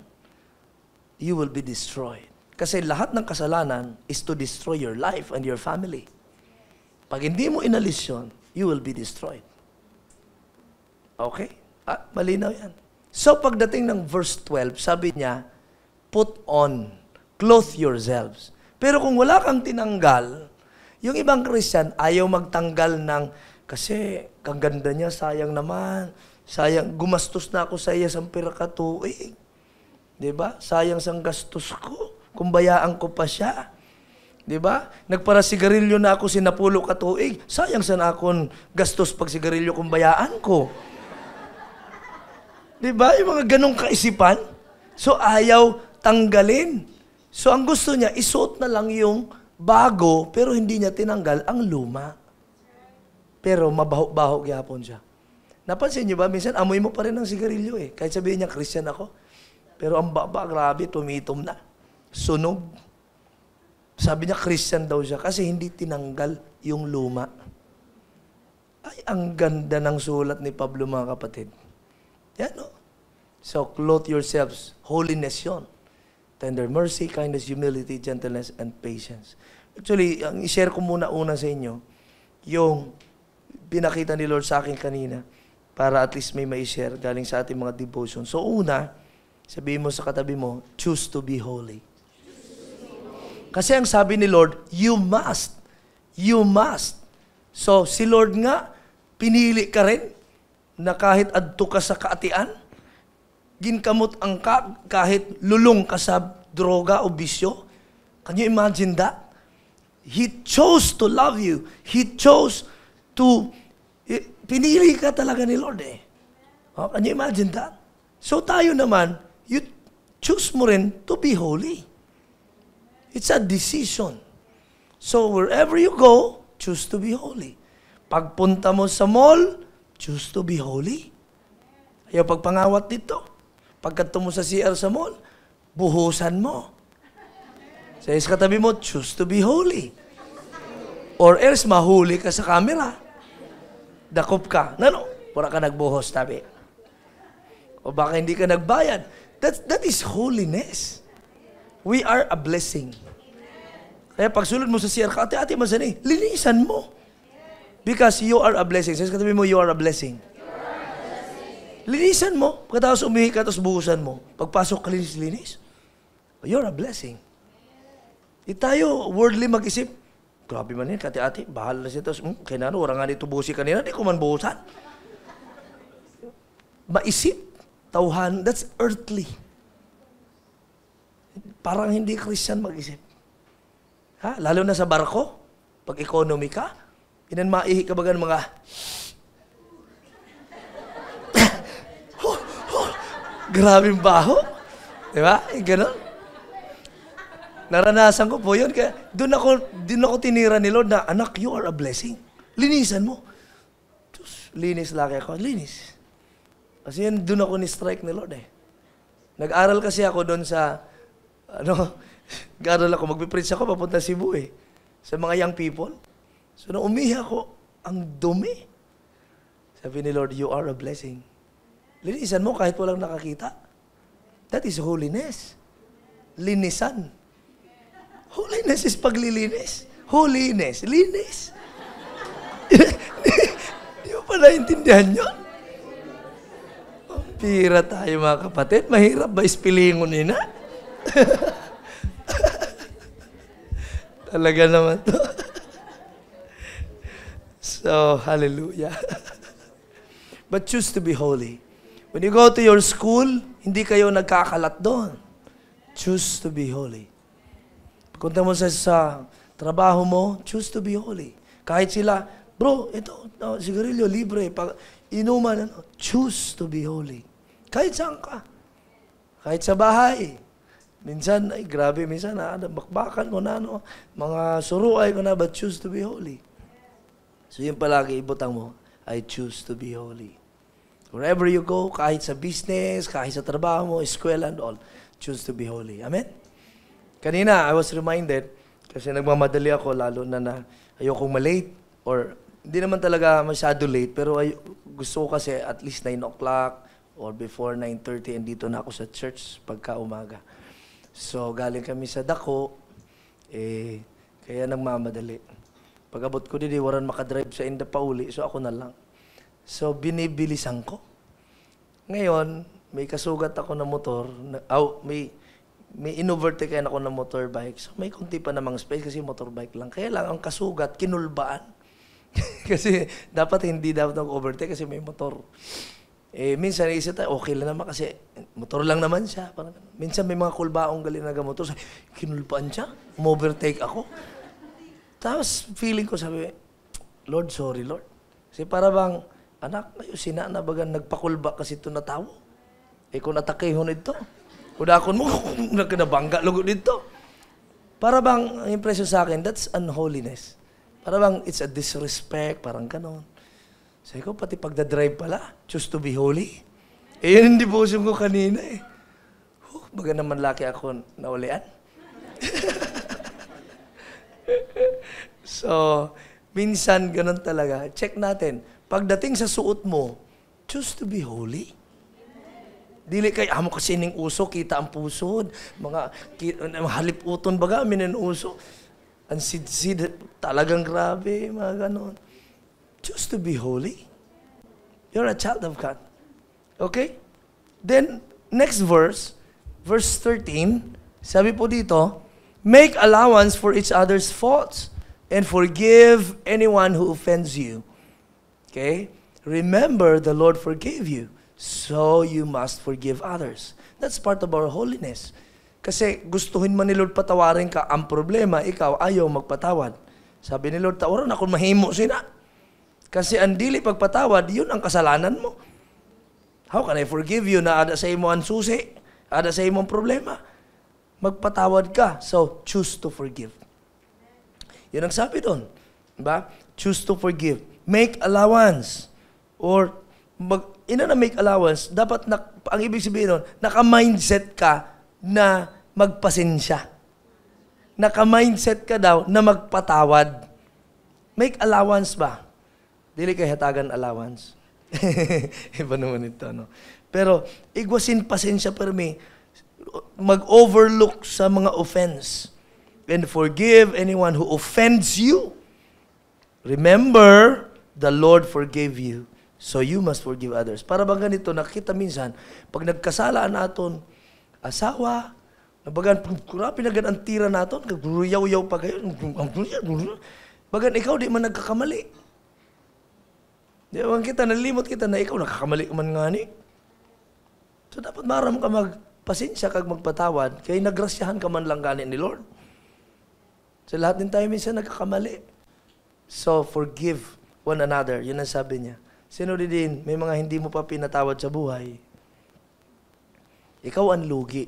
you will be destroyed. Kasi lahat ng kasalanan is to destroy your life and your family. Pag hindi mo inalis yun, you will be destroyed. Okay? Malinaw yan. So, pagdating ng verse 12, sabi niya, put on, clothe yourselves. Pero kung wala kang tinanggal, yung ibang Christian, ayaw magtanggal ng, kasi, kaganda niya, sayang naman, sayang, gumastos na ako sa iya sa pira ka tuig. Diba? Sayang sang gastos ko, kumbayaan ko pa siya. Diba? Nagpara sigarilyo na ako sinapulo ka tuig, sayang sana akong gastos pag sigarilyo kumbayaan ko. Diba? Yung mga ganong kaisipan. So, ayaw tanggalin. So, ang gusto niya, isuot na lang yung bago, pero hindi niya tinanggal ang luma. Pero mabaho-baho gyapon siya. Napansin niyo ba, minsan amoy mo pa rin ng sigarilyo eh. Kahit sabihin niya, Christian ako. Pero ang baba, grabe, tumitom na. Sunog. Sabi niya, Christian daw siya kasi hindi tinanggal yung luma. Ay, ang ganda ng sulat ni Pablo, mga kapatid. Yan, no? So, clothe yourselves. Holiness yun. Tender mercy, kindness, humility, gentleness, and patience. Actually, ang i-share ko muna una sa inyo, yung pinakita ni Lord sa akin kanina, para at least may ma-share galing sa ating mga devotion. So, una, sabihin mo sa katabi mo, choose to be holy. Kasi ang sabi ni Lord, you must. You must. So, si Lord nga, pinili ka rin, na kahit adto ka sa kaatian, ginkamot ang kahit lulong ka sa droga o bisyo. Can you imagine that? He chose to love you. He chose to... Pinili ka talaga ni Lord eh. Oh, can you imagine that? So tayo naman, you choose mo rin to be holy. It's a decision. So wherever you go, choose to be holy. Pagpunta mo sa mall, choose to be holy. Ayaw pagpangawat dito. Pagkat mo sa CR sa mall, buhusan mo. Sa katabi mo, choose to be holy. Or else, mahuli ka sa camera. Dakop ka. Nano? Pura ka nagbuhos, tabi. O baka hindi ka nagbayad. That is holiness. We are a blessing. Kaya pag sulod mo sa CR ka, ate-ate masani, linisan mo. Because you are a blessing. Sa katabi mo, you are a blessing. Linisan mo. Pagkatapos umihi ka, tapos buhusan mo. Pagpasok ka linis-linis. You're a blessing. Di tayo worldly mag-isip. Grabe man yan, kati-ati. Bahal na siya. Tapos, kaya na, wala nga dito buhusi kanina. Di ko man buhusan. Maisip. Tauhan. That's earthly. Parang hindi Christian mag-isip. Ha? Lalo na sa barko. Pag economy ka. Inan maihi ka baga ng mga... Grabing baho. Diba? Ganon. Naranasan ko po yun. Kaya doon ako tinira ni Lord na, anak, you are a blessing. Linisan mo. Diyos, linis laki ako. Linis. Kasi yan, doon ako ni-strike ni Lord eh. Nag-aral kasi ako doon sa, nag-aral ako, magpipreach ako, papunta Cebu eh. Sa mga young people. So, nung umihi ako, ang dumi. Sabi ni Lord, you are a blessing. Linisan mo kahit walang nakakita. That is holiness. Linisan. Holiness is paglilinis. Holiness. Linis. Di mo pa naintindihan yun? Pira tayo mga kapatid. Mahirap ba ispilingon nina? Talaga naman to. So, hallelujah. But choose to be holy. When you go to your school, hindi kayo nagkakalat doon. Choose to be holy. Pagkunta mo sa trabaho mo, choose to be holy. Kahit sila, bro, ito, sigarilyo, libre, inuman, choose to be holy. Kahit saan ka. Kahit sa bahay. Minsan, ay grabe, minsan, bakbakan ko na, mga suruay ko na, but choose to be holy. So yun palagi, ibutang mo, I choose to be holy. Wherever you go, kahit sa business, kahit sa trabaho mo, eskwela and all, choose to be holy. Amen? Kanina, I was reminded, kasi nagmamadali ako, lalo na ayokong malate, or hindi naman talaga masyado late, pero gusto ko kasi at least 9 o'clock, or before 9:30, and dito na ako sa church pagka umaga. So, galing kami sa dako, kaya nagmamadali. Pag-abot ko din, waran makadrive sa inda pa uli, so ako na lang. So, binibilisan ko. Ngayon, may kasugat ako na motor, may in-overtake ako na motorbike. So, may kunti pa namang space kasi motorbike lang. Kaya lang, ang kasugat, kinulbaan. Kasi, hindi dapat mag-overtake kasi may motor. Minsan, naisip tayo, okay lang naman kasi motor lang naman siya. Parang, minsan, may mga kulbaong galing na motor. So, kinulbaan siya, umovertake ako. Tapos, feeling ko, sabi, Lord, sorry, Lord. Kasi para bang, anak, ayusin na bagan nagpakulba kasi ito na tao. Kung natakihon ito. Kudakon mo, nagkanabangga lugod dito. Para bang, ang impression sa akin, that's unholiness. Para bang, it's a disrespect, parang ganon. Sabi ko, pati pagdadrive pala, choose to be holy. Yun hindi po ko kanina eh. Baga naman laki ako naulian. So, minsan ganon talaga. Check natin. Pagdating sa suot mo, choose to be holy. Dili kay amo kasi ning uso, kita ang pusod, mga haliputon baga, minin uso. Ang sid talagang grabe, mga ganon. Choose to be holy. You're a child of God. Okay? Then, next verse 13, sabi po dito, make allowance for each other's faults and forgive anyone who offends you. Okay? Remember, the Lord forgave you, so you must forgive others. That's part of our holiness. Kasi gustuhin man ni Lord patawarin ka, ang problema, ikaw ayaw magpatawad. Sabi ni Lord, tawaran ako mahimo sina. Kasi ang dili pagpatawad, yun ang kasalanan mo. How can I forgive you na ada sa imo ang susi? Ada sa imong problema? Magpatawad ka. So, choose to forgive. Yun ang sabi doon. Diba? Choose to forgive. Make allowance. Or, ina na make allowance, dapat, ang ibig sabihin nun, naka-mindset ka na magpasensya. Naka-mindset ka daw na magpatawad. Make allowance ba? Dili kay hatagan allowance. Iba naman ito, no? Pero, igwasin pasensya per me, mag-overlook sa mga offense and forgive anyone who offends you. Remember, the Lord forgave you, So you must forgive others. Para bang ganito, nakita minsan, pag nagkasalaan naton, asawa, nabagan, kurapi na ang tira naton, yaw-yaw pa kayo, bagan ikaw di man nagkakamali. Di ba kita, nalimot kita na ikaw, nakakamali man nga ni. So dapat maram ka magpasensya kag magpatawad, kaya nagrasyahan ka man lang gani ni Lord. So lahat din tayo minsan nagkakamali. So forgive one another, yun ang sabi niya. Sino din, may mga hindi mo pa pinatawad sa buhay. Ikaw ang lugi.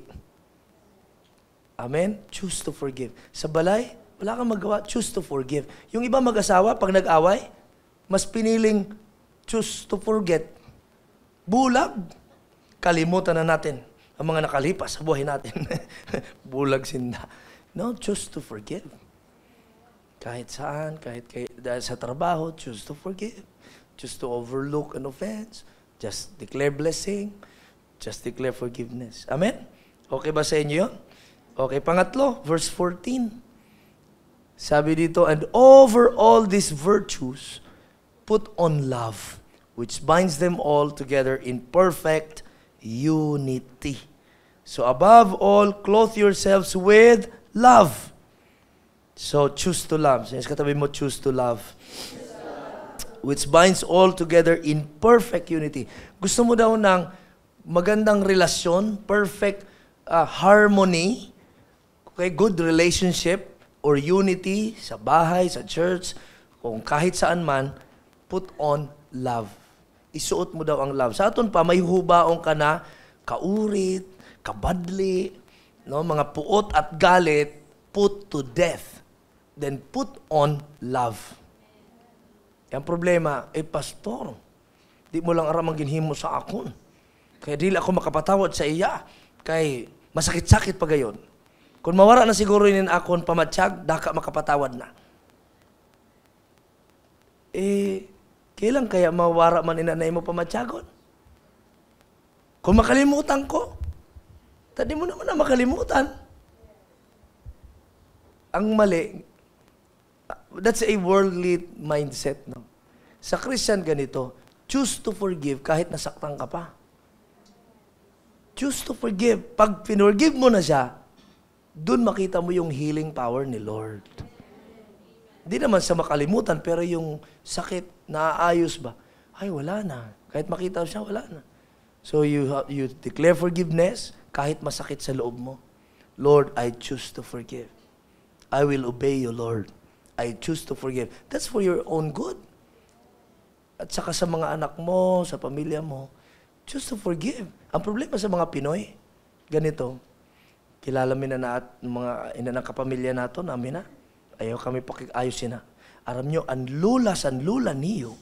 Amen? Choose to forgive. Sa balay, wala kang magawa, choose to forgive. Yung iba mag-asawa, pag nag-away, mas piniling choose to forget. Bulag. Kalimutan na natin ang mga nakalipas sa buhay natin. Bulag sinda. No, choose to forgive. Kahit saan, kahit sa trabaho, choose to forgive. Choose to overlook an offense. Just declare blessing. Just declare forgiveness. Amen? Okay ba sa inyo yun? Okay, pangatlo, verse 14. Sabi dito, and over all these virtues, put on love, which binds them all together in perfect unity. So above all, clothe yourselves with love. So choose to love. Sige, katabi mo, choose to love. Which binds all together in perfect unity. Gusto mo daw ng magandang relasyon, perfect harmony, okay, good relationship or unity sa bahay, sa church, kung kahit saan man, put on love. Isuot mo daw ang love. Sa aton pa, may hubaong ka na kaurit, kabadli, no, mga puot at galit, put to death. Then put on love. Ang problema, pastor, di mo lang aram ang ginhimo sa akon. Kaya dili ako makapatawad sa iya. Kay masakit-sakit pa gayon. Kung mawara na siguro inin akon pamatsyag, daka makapatawad na. Kailan kaya mawara man inanay mo pamatyagon? Kung makalimutan ko, tadi mo naman na makalimutan. Ang mali, that's a worldly mindset, no? Sa Christian ganito, choose to forgive kahit nasaktan ka pa. Choose to forgive. Pag pinorgive mo na siya, dun makita mo yung healing power ni Lord. Hindi naman sa makalimutan, pero yung sakit, naaayos ba? Ay, wala na. Kahit makita siya, wala na. So you declare forgiveness kahit masakit sa loob mo. Lord, I choose to forgive. I will obey you, Lord. I choose to forgive. That's for your own good. At saka sa mga anak mo, sa pamilya mo, choose to forgive. Ang problema sa mga Pinoy, ganito, kilala mi na mga inanang kapamilya nato, namin na, ayaw kami pakikayusin na. Aram nyo, ang lula niyo,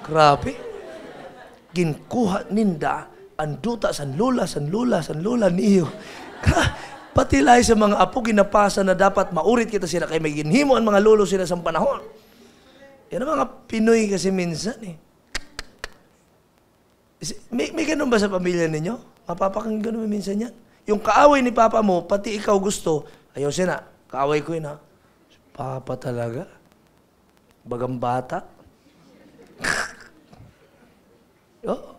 grabe, ginkuha ninda, ang duta san lula niyo. Pati lahi sa mga apo, ginapasa na dapat maurit kita sila kay may ginhimo ang mga lolo sila sa panahon. Yan ang mga Pinoy kasi minsan eh. May ganun ba sa pamilya ninyo? Mapapakinggan mo minsan yan. Yung kaaway ni Papa mo, pati ikaw gusto, ayaw siya na, kaaway ko yun ha. Papa talaga? Bagang bata? Oh.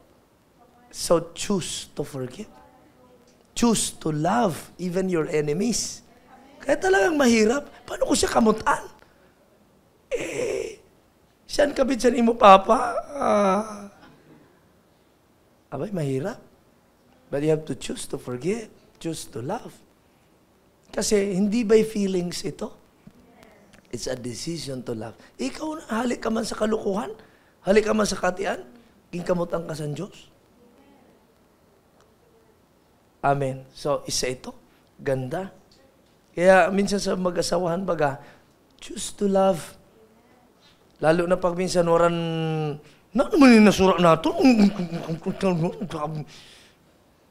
So choose to forgive. Choose to love even your enemies. Kaya talagang mahirap. Paano ko siya kamutan? Siyan kabit siya ni mo, Papa. Abay, mahirap. But you have to choose to forgive. Choose to love. Kasi hindi by feelings ito. It's a decision to love. Ikaw na, halik ka man sa kalukuhan, halik ka man sa katian, ginkamutan ka sa Diyos. Amen. So, isa ito. Ganda. Kaya minsan sa mag-asawahan baga, choose to love. Lalo na pag minsan waran, na naman yung nasura nato.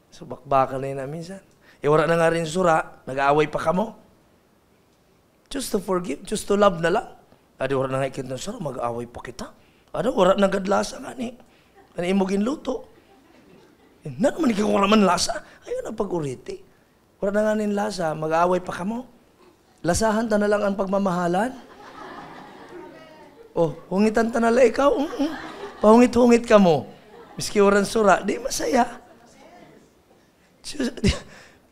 So, bakbakan na yun na minsan. Wala na nga rin sura, nag-aaway pa ka mo. Choose to forgive, choose to love na lang. Adi, wala na nga ikit na sura, mag-aaway pa kita. Adi, wala na gadlasa nga ni. Ano yung luto? Na naman ikaw wala man lasa. Ayun ang pag-uriti. Wala na nga nin lasa, mag-aaway pa ka mo. Lasahan ta na lang ang pagmamahalan. Oh, hungitan ta na lang ikaw. Pahungit-hungit ka mo. Miski oran sura, di masaya.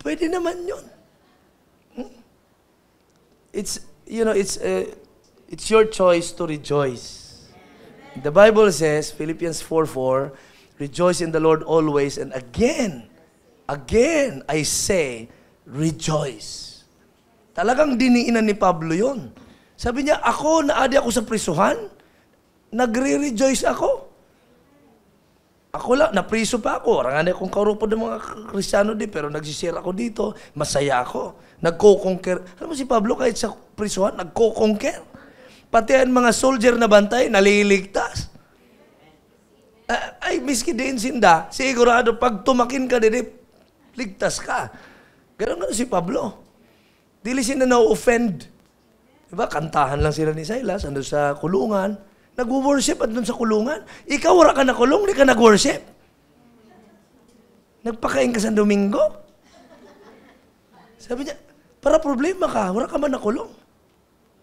Pwede naman yun. It's, it's your choice to rejoice. The Bible says, Philippians 4:4, rejoice in the Lord always, and again, I say, rejoice. Talagang diniinan ni Pablo yun. Sabi niya, naadi ako sa prisuhan, nagre-rejoice ako. Ako lang, napriso pa ako. Rangan akong karupo ng mga Kristiyano pero nagsishare ako dito, masaya ako. Nagko-conquer. Alam mo si Pablo, kahit sa prisuhan, nagko-conquer. Pati ang mga soldier na bantay, naliligtas. Ay, miski din sinda, sigurado, pag tumakin ka din, ligtas ka. Ganun si Pablo. Dili sila na-offend. Diba? Kantahan lang sila ni Silas, ando sa kulungan. Nag-worship at doon sa kulungan. Ikaw, wala ka nakulong, di ka nag-worship. Nagpakain ka sa Domingo. Sabi niya, para problema ka, wala ka man nakulong.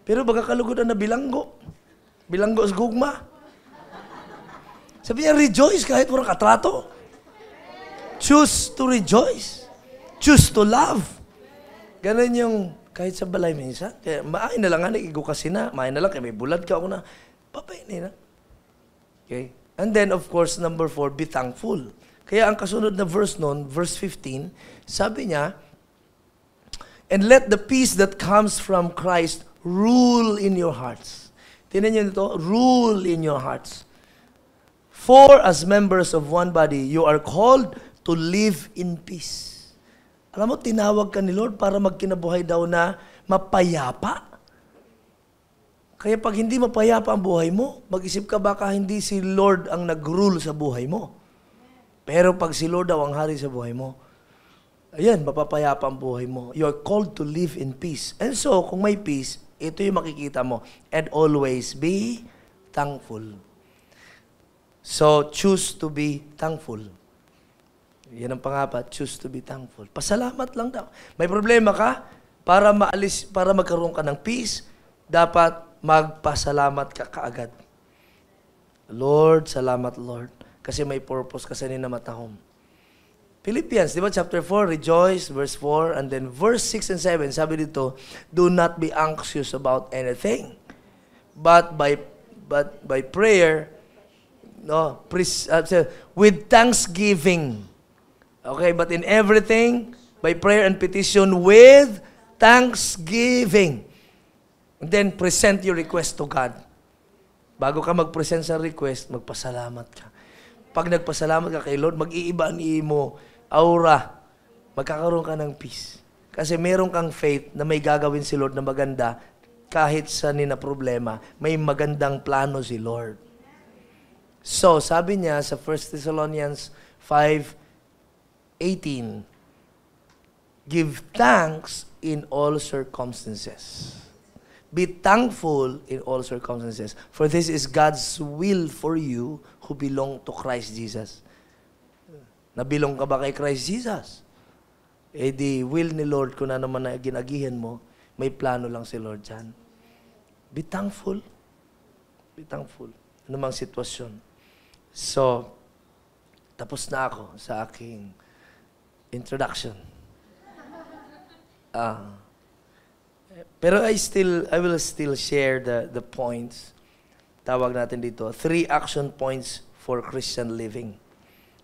Pero baga kalugodan na bilanggo. Bilanggo sa gugma. Sabi niya, rejoice kahit wala katrato. Choose to rejoice. Choose to love. Ganun yung kahit sa balay minsan. Kaya maain na lang nga, nagigo kasi na. Maain na lang, kaya may bulad ka ako na. Papainin na. Okay? And then, of course, number 4, be thankful. Kaya ang kasunod na verse nun, verse 15, sabi niya, and let the peace that comes from Christ rule in your hearts. Tingnan niyo nito, rule in your hearts. For as members of one body, you are called to live in peace. Alam mo, tinawag ka ni Lord para magkinabuhay daw na mapayapa. Kaya pag hindi mapayapa ang buhay mo, mag-isip ka baka hindi si Lord ang nag-rule sa buhay mo. Pero pag si Lord daw ang hari sa buhay mo, ayan, mapapayapa ang buhay mo. You are called to live in peace. And so, kung may peace, ito yung makikita mo. And always be thankful. So, choose to be thankful. Yan ang pangapat, choose to be thankful. Pasalamat lang daw. May problema ka, para magkaroon ka ng peace, dapat magpasalamat ka kaagad. Lord, salamat Lord. Kasi may purpose kasi ni namatahom. Philippians, di ba, chapter 4, rejoice, verse 4, and then verse 6 and 7, sabi dito, do not be anxious about anything, but by prayer, with thanksgiving. Okay, but in everything, by prayer and petition, with thanksgiving. And then, present your request to God. Bago ka mag-present sa request, magpasalamat ka. Pag nagpasalamat ka kay Lord, mag-iiba ni mo aura. Magkakaroon ka ng peace. Kasi meron kang faith na may gagawin si Lord na maganda kahit sa nina problema. May magandang plano si Lord. So, sabi niya sa 1 Thessalonians 5:18, give thanks in all circumstances. Be thankful in all circumstances, for this is God's will for you who belong to Christ Jesus. Nabilong ka ba kay Christ Jesus? Eh di, will ni Lord, kung ano man na ginagihan mo, may plano lang si Lord dyan. Be thankful. Be thankful. Ano mang sitwasyon. So, tapos na ako sa aking introduction. Pero I will still share the points. Tawag natin dito, 3 action points for Christian living.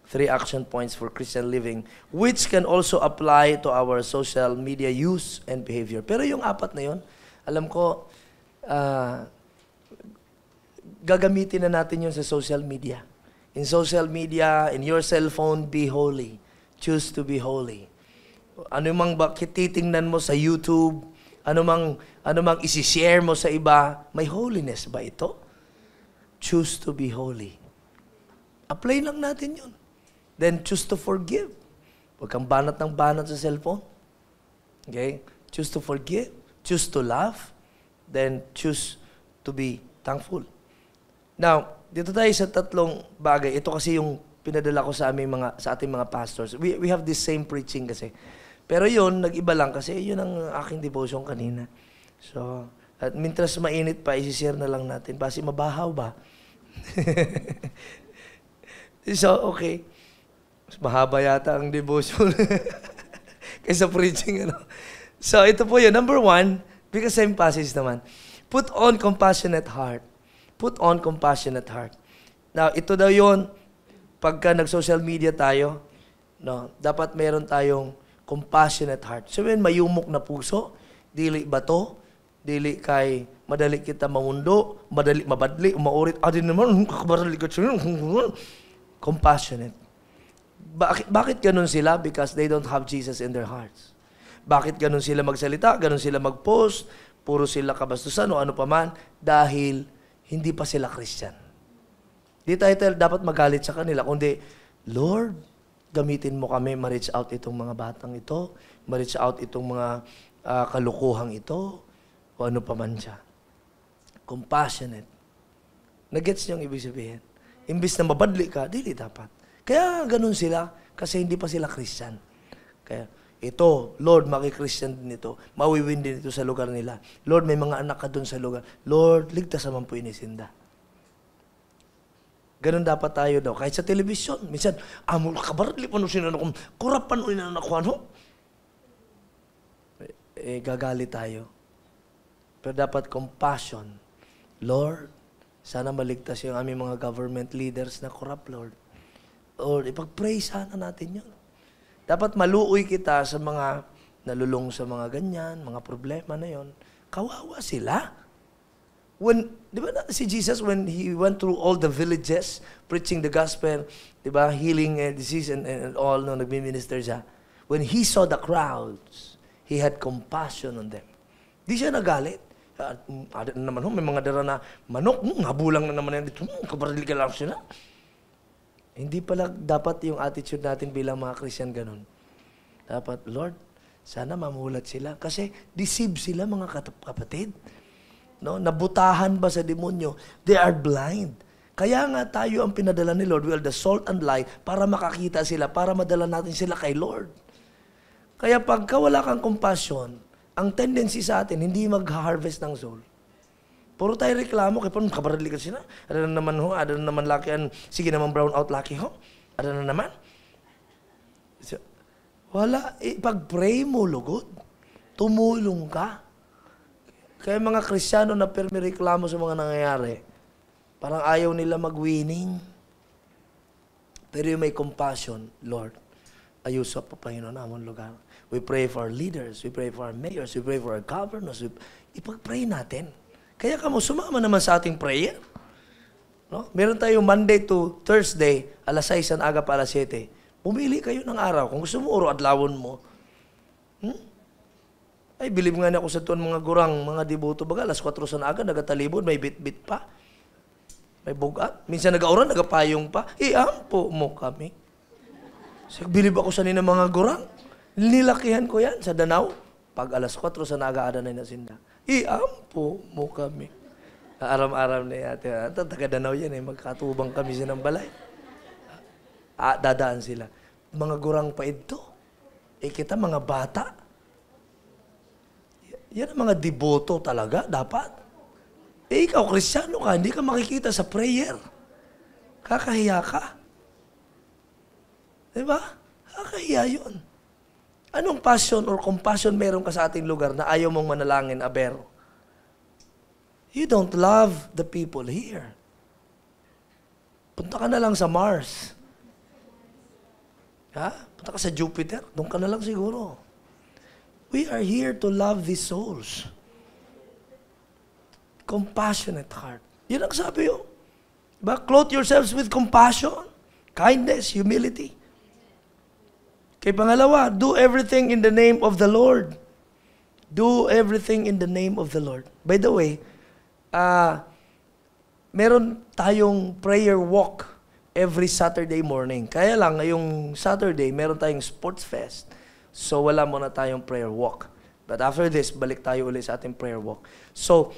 3 action points for Christian living, which can also apply to our social media use and behavior. Pero yung 4 na yun, alam ko, gagamitin na natin yun sa social media. In social media, in your cellphone, be holy. Choose to be holy. Ano mang titingnan mo sa YouTube, ano mang isi-share mo sa iba, may holiness ba ito? Choose to be holy. Apply lang natin yun. Then choose to forgive. Huwag kang banat ng banat sa cellphone. Okay? Choose to forgive. Choose to love. Then choose to be thankful. Now, dito tayo sa 3 bagay. Ito kasi yung pinadala ko sa ating mga pastors. We have this same preaching kasi. Pero yun, nag-iba lang kasi yun ang aking devotion kanina. So, at mintras mainit pa, isi-share na lang natin. Basi mabahaw ba? So, okay. Mas mahaba yata ang devotion kaysa preaching, ano. So, ito po yun. Number 1, because same passage naman. Put on compassionate heart. Put on compassionate heart. Now, ito daw yun, pagka nag-social media tayo, no, dapat meron tayong compassionate heart. So, yun, mayumok na puso, dili bato, dili kay madali kita mamundo, madali mabadli, umaurit, adin naman, kakabarali ka siya. Compassionate. Bakit ganun sila? Because they don't have Jesus in their hearts. Bakit ganun sila magsalita? Ganun sila mag-post? Puro sila kabastusan o ano pa man? Dahil hindi pa sila Christian. Di tayo dapat magalit sa kanila, kundi, Lord, gamitin mo kami, ma-reach out itong mga batang ito, ma-reach out itong mga kalukuhang ito, o ano pa man siya. Compassionate. Nagets niyo ang ibig sabihin? Imbis na mabadli ka, dili dapat. Kaya ganun sila, kasi hindi pa sila Christian. Kaya, ito, Lord, maki-Christian din ito. Mawiwin din ito sa lugar nila. Lord, may mga anak ka doon sa lugar. Lord, ligtas naman po inisinda. Ganun dapat tayo daw. Kahit sa telebisyon, minsan, amul kabarli pa no sinano kung kurapan o inanakuan ho. Gagalit tayo. Pero dapat compassion. Lord, sana maligtas yung aming mga government leaders na corrupt, Lord. Lord, ipag-pray sana natin yun. Dapat maluoy kita sa mga nalulong sa mga ganyan, mga problema na yon. Kawawa sila. Di ba si Jesus, when He went through all the villages, preaching the gospel, di ba, healing disease and all, no, nagmi-minister siya. When He saw the crowds, He had compassion on them. Di siya nagalit. Ada na naman, may mga dara na manok, habulang na naman yan dito, kabarili ka lang sila. Hindi pala dapat yung attitude natin bilang mga Christian ganun. Dapat, Lord, sana mamulat sila. Kasi deceive sila mga kapatid. No? Nabutahan ba sa demonyo? They are blind. Kaya nga tayo ang pinadala ni Lord. We are the salt and light para makakita sila, para madala natin sila kay Lord. Kaya pagka wala kang compassion, ang tendency sa atin, hindi mag-harvest ng soul. Puro tayo reklamo, kaya parang kabarali ka sila. Ada na naman ho, ada na naman laki, sige naman brown out laki ho. Ada na naman. So, wala, pag-pray mo, lugod. Tumulong ka. Kaya mga Kristiyano na permi reklamo sa mga nangyayari, parang ayaw nila mag-winning. Pero yung may compassion, Lord, ayuso pa Panginoon namon lugar. We pray for our leaders, we pray for our mayors, we pray for our governors. Ipag-pray natin. Kaya kamo, sumama naman sa ating prayer. No? Meron tayong Monday to Thursday, alas 6 ang aga pa alas 7. Pumili kayo ng araw. Kung gusto mo, oro adlawon mo. Ay, bilib nga na ako sa tuwan mga gurang, mga devoto baga, alas 4 sa aga, nagatalibod, may bit-bit pa. May bugat. Minsan nag-auran, nagapayong pa. Iampo mo kami. So, bilib ako sa nina mga gurang. Nilakihan ko yan sa Danau. Pag alas 4 sa naga, ada na nasinda. Iampo mo kami. Aram-aram na yate. Taga-Danau yan eh. Magkatubang kami siya ng balay. Dadaan sila. Mga gurang pa ito. Kita mga bata. Yan ang mga deboto talaga, dapat. Ikaw, Kristiyano ka, hindi ka makikita sa prayer. Kakahiya ka. Diba? Kakahiya yun. Anong passion or compassion meron ka sa ating lugar na ayaw mong manalangin, aber? You don't love the people here. Punta ka na lang sa Mars. Ha? Punta ka sa Jupiter. Doon ka na lang siguro. We are here to love these souls. Compassionate heart. Yun ang sabi yun. Diba? Clothe yourselves with compassion, kindness, humility. Kay pangalawa, do everything in the name of the Lord. Do everything in the name of the Lord. By the way, meron tayong prayer walk every Saturday morning. Kaya lang, ngayong Saturday, meron tayong sports fest. So, wala muna tayong prayer walk. But after this, balik tayo ulit sa ating prayer walk. So,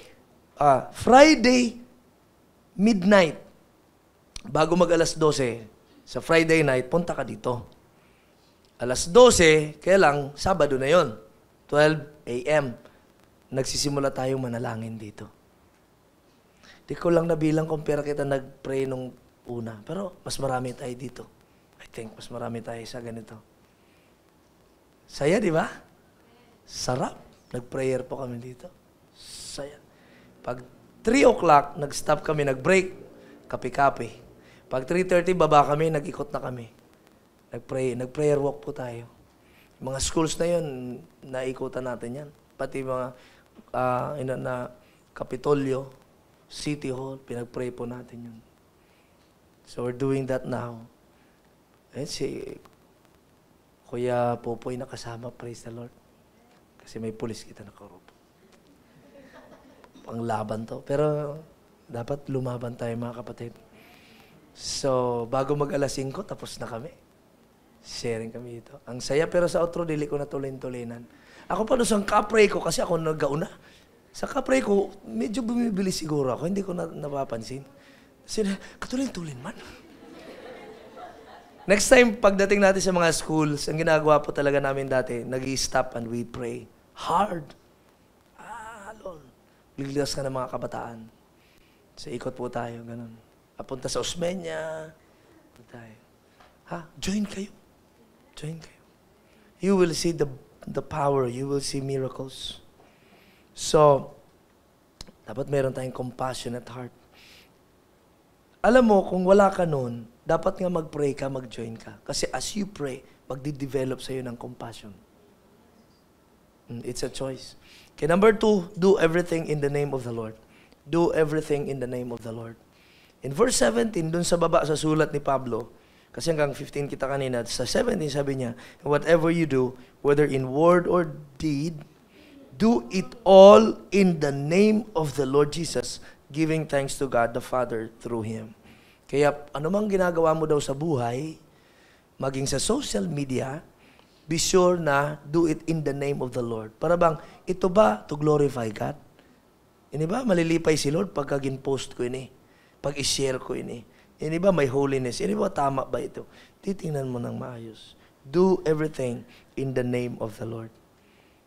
Friday, midnight, bago mag alas 12, sa Friday night, punta ka dito. Alas 12, kaya lang, Sabado na yon, 12 a.m., nagsisimula tayong manalangin dito. Di ko lang nabilang kung pera kita nag-pray nung una. Pero mas marami tayo dito. I think mas marami tayo sa ganito. Saya, di ba? Sarap. Nag-prayer po kami dito. Saya. Pag 3 o'clock, nag-stop kami, nag-break, kape-kape. Pag 3:30, baba kami, nag-ikot na kami. Nag-prayer walk po tayo. Mga schools na yun, naikutan natin yan. Pati mga na Kapitolyo, City Hall, pinag-pray po natin yun. So we're doing that now. Eh, si Kuya Popoy nakasama, praise the Lord. Kasi may pulis kita nakarupo. Panglaban to. Pero dapat lumaban tayo mga kapatid. So, bago mag-alas 5, tapos na kami. Sharing kami ito. Ang saya, pero sa outro, dili ko na tulin-tulinan. Ako pa doon sa kapray ko, kasi ako nag-gauna. Sa kapray ko, medyo bumibili siguro ako. Hindi ko napapansin. Kasi katulin-tulin man. Next time, pagdating natin sa mga schools, ang ginagawa po talaga namin dati, nag-i-stop and we pray. Hard. Lord. Liligtas ka ng mga kabataan. So, ikot po tayo, ganun. Papunta sa Osmeña. Tayo. Join kayo. Join kayo. You will see the power. You will see miracles. So, dapat meron tayong compassionate heart. Alam mo, kung wala ka nun, dapat nga mag-pray ka, mag-join ka. Kasi as you pray, magdi-develop sa'yo ng compassion. It's a choice. Okay, number 2, do everything in the name of the Lord. Do everything in the name of the Lord. In verse 17, dun sa baba sa sulat ni Pablo, kasi hanggang 15 kita kanina, sa 17 sabi niya, whatever you do, whether in word or deed, do it all in the name of the Lord Jesus, giving thanks to God the Father through Him. Kaya anumang ginagawa mo daw sa buhay, maging sa social media, be sure na do it in the name of the Lord. Para bang, ito ba to glorify God? Ini ba malilipay si Lord pagka gin-post ko ini? Pag i-share ko ini? Ini ba may holiness? Ini ba tama ba ito? Titingnan mo ng maayos. Do everything in the name of the Lord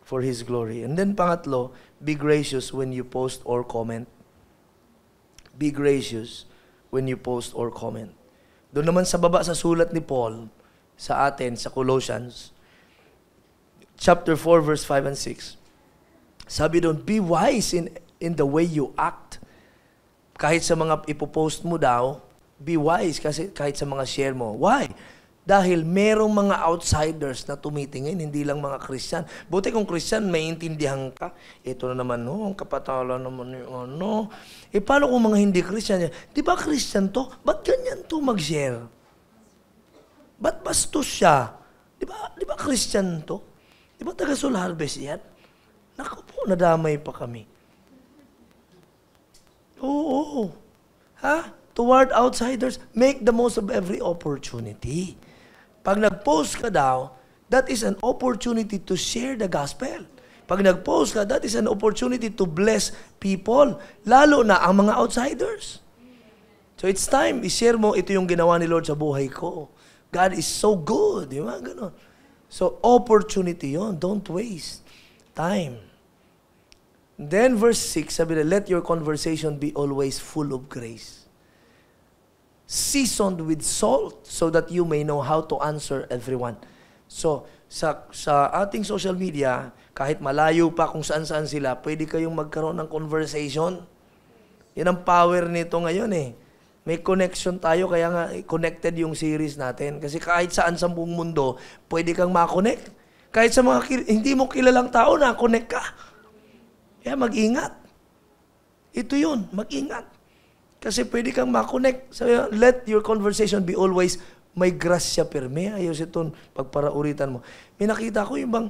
for His glory. And then pangatlo, be gracious when you post or comment. Be gracious when you post or comment. Doon naman sa baba sa sulat ni Paul sa atin, sa Colossians, chapter 4, verse 5 and 6. Sabi doon, be wise in the way you act. Kahit sa mga ipopost mo daw, be wise kasi kahit sa mga share mo. Why? Dahil merong mga outsiders na tumitingin, hindi lang mga Christian. Buti kung Christian, may intindihan ka. Ito na naman, ang kapatalan naman yung ano. Paano kung mga hindi Christian? Di ba Christian to? Ba't ganyan to mag-share? Ba't bastos siya? Di ba Christian to? Di ba taga Soul Harvest yan? Naku po, nadamay pa kami. Oo. Toward outsiders, make the most of every opportunity. Pag nag-post ka daw, that is an opportunity to share the gospel. Pag nag-post ka, that is an opportunity to bless people, lalo na ang mga outsiders. So it's time, i-share mo, ito yung ginawa ni Lord sa buhay ko. God is so good, di ba? Ganon. So opportunity yon, don't waste time. Then verse 6, sabi na, let your conversation be always full of grace, seasoned with salt, so that you may know how to answer everyone. So, sa ating social media, kahit malayo pa kung saan-saan sila, pwede kayong magkaroon ng conversation. Yan ang power nito ngayon eh. May connection tayo, kaya nga connected yung series natin. Kasi kahit saan sa buong mundo, pwede kang makonect. Kahit sa mga hindi mo kilalang tao, na-connect ka. Kaya mag-ingat. Ito yun, mag-ingat. Kasi pwede kang makonect. So, let your conversation be always may grasya perme. Ayos itong pagparauritan mo. May nakita ko yung bang,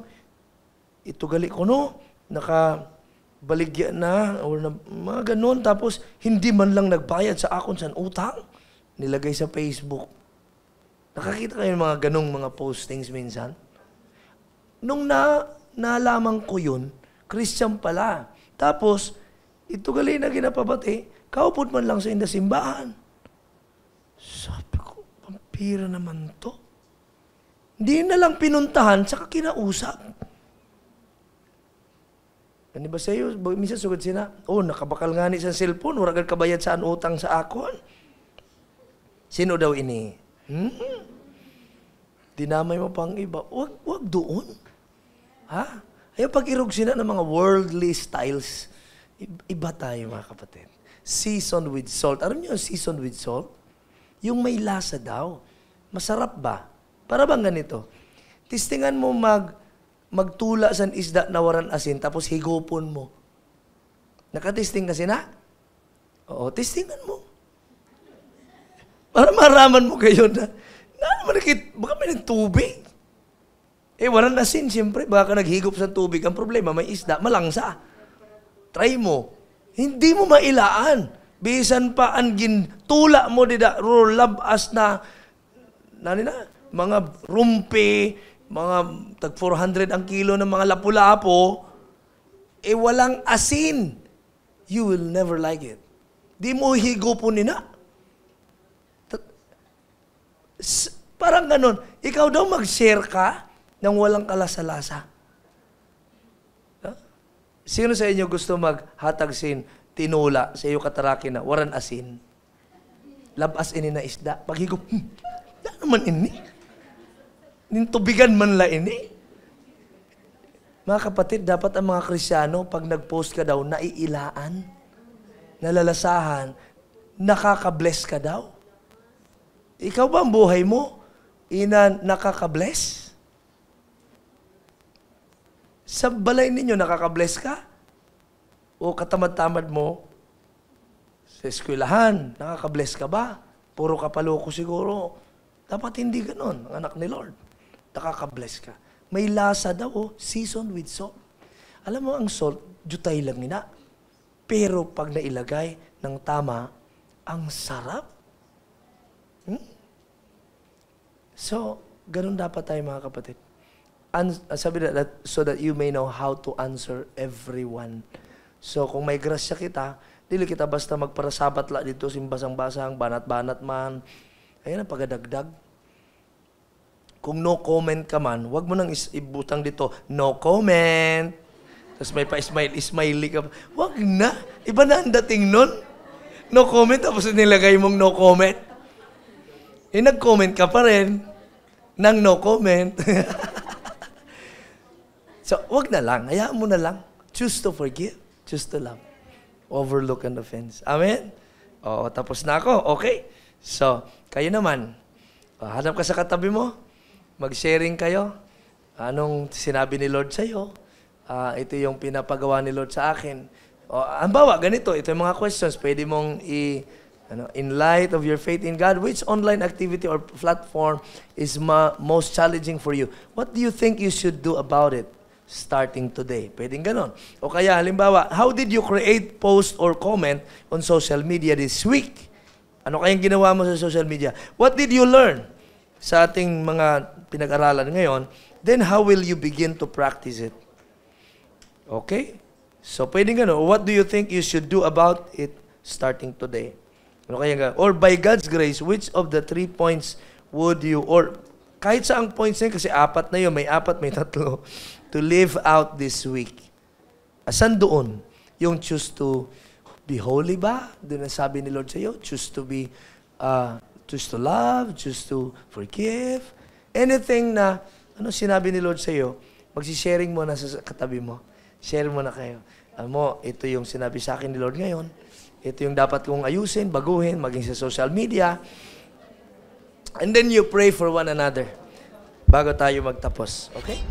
ito gali ko no, nakabaligya na, or na, mga ganun. Tapos, hindi man lang nagbayad sa akon sa utang. Nilagay sa Facebook. Nakakita kayo mga ganung mga postings minsan? Nung nalaman ko yun, Christian pala. Tapos, ito gali na ginapabati, kaupod man lang sa simbahan. Sabi ko, pampira naman to. Hindi na lang pinuntahan, saka kinausap. Ano ba sa'yo? Minsan sugod sina, nakabakal nga ni sa cellphone, wala kabayad saan utang sa akon. Sino daw ini? Dinamay mo pang iba. Wag doon. Ha? Ayaw pag-irog sila ng mga worldly styles. Iba tayo mga kapatid. Seasoned with salt. Alam niyo yung seasoned with salt? Yung may lasa daw. Masarap ba? Para bang ganito? Tistingan mo magtula sa isda na waran asin, tapos higupon mo. Nakatisting kasi na? Oo, tistingan mo. Para maraman mo kayo na baka may tubig. Waran asin, siyempre. Baka naghigop sa tubig. Ang problema, may isda, malangsa. Try mo. Hindi mo mailaan. Bisan pa ang gintula mo dida, labas na mga rumpi, mga tag 400 ang kilo ng mga lapu-lapo, walang asin. You will never like it. Di mo higupon nina. Parang ganun. Ikaw daw mag-share ka ng walang kalasa-lasa. Sino sa inyo gusto maghatag sin, tinula sa iyo kataraki na waran asin? Labas ini na isda. Paghigop, na naman ini. Nintubigan man la ini. Mga kapatid, dapat ang mga Kristyano, pag nag-post ka daw, naiilaan, nalalasahan, nakaka-bless ka daw. Ikaw ba ang buhay mo? Nakaka-bless? Sa balay ninyo, nakaka-bless ka? O katamad-tamad mo, sa eskwelahan, nakaka-bless ka ba? Puro kapaloko siguro. Dapat hindi ganon, ang anak ni Lord. Nakaka-bless ka. May lasa daw, seasoned with salt. Alam mo, ang salt, jutay lang nila. Pero pag nailagay ng tama, ang sarap. So, ganun dapat tayo mga kapatid. Sabi na, so that you may know how to answer everyone. So, kung may grasya kita, dili kita basta magparasabat la dito, simbasang-basang, banat-banat man. Ayan ang pagadagdag. Kung no comment ka man, wag mo nang ibutang dito, no comment. Tapos may pa-smiley ka. Wag na. Iba na ang dating nun. No comment, tapos nilagay mong no comment. Nag-comment ka pa rin ng no comment. So, wag na lang. Hayaan mo na lang. Choose to forgive. Choose to love. Overlook an offense. Amen? Oo, tapos na ako. Okay. So, kayo naman. Hanap ka sa katabi mo. Mag-sharing kayo. Anong sinabi ni Lord sa'yo? Ito yung pinapagawa ni Lord sa akin. Halimbawa, ganito. Ito yung mga questions. Pwede mong in light of your faith in God, which online activity or platform is most challenging for you? What do you think you should do about it starting today? Pwedeng ganon. O kaya, halimbawa, how did you create, post, or comment on social media this week? Ano kayang ginawa mo sa social media? What did you learn sa ating mga pinag-aralan ngayon? Then, how will you begin to practice it? Okay? So, pwedeng ganon. What do you think you should do about it starting today? Ano kaya or by God's grace, which of the 3 points would you, or kahit saang points na yun, kasi 4 na yun, may 4, may 3, to live out this week. Asan doon? Yung choose to be holy ba? Doon ang sabi ni Lord sa iyo, choose to love, choose to forgive. Anything na, sinabi ni Lord sa iyo, magsisharing mo na sa katabi mo. Share mo na kayo. Alam mo, ito yung sinabi sa akin ni Lord ngayon. Ito yung dapat kong ayusin, baguhin, maging sa social media. And then you pray for one another bago tayo magtapos. Okay?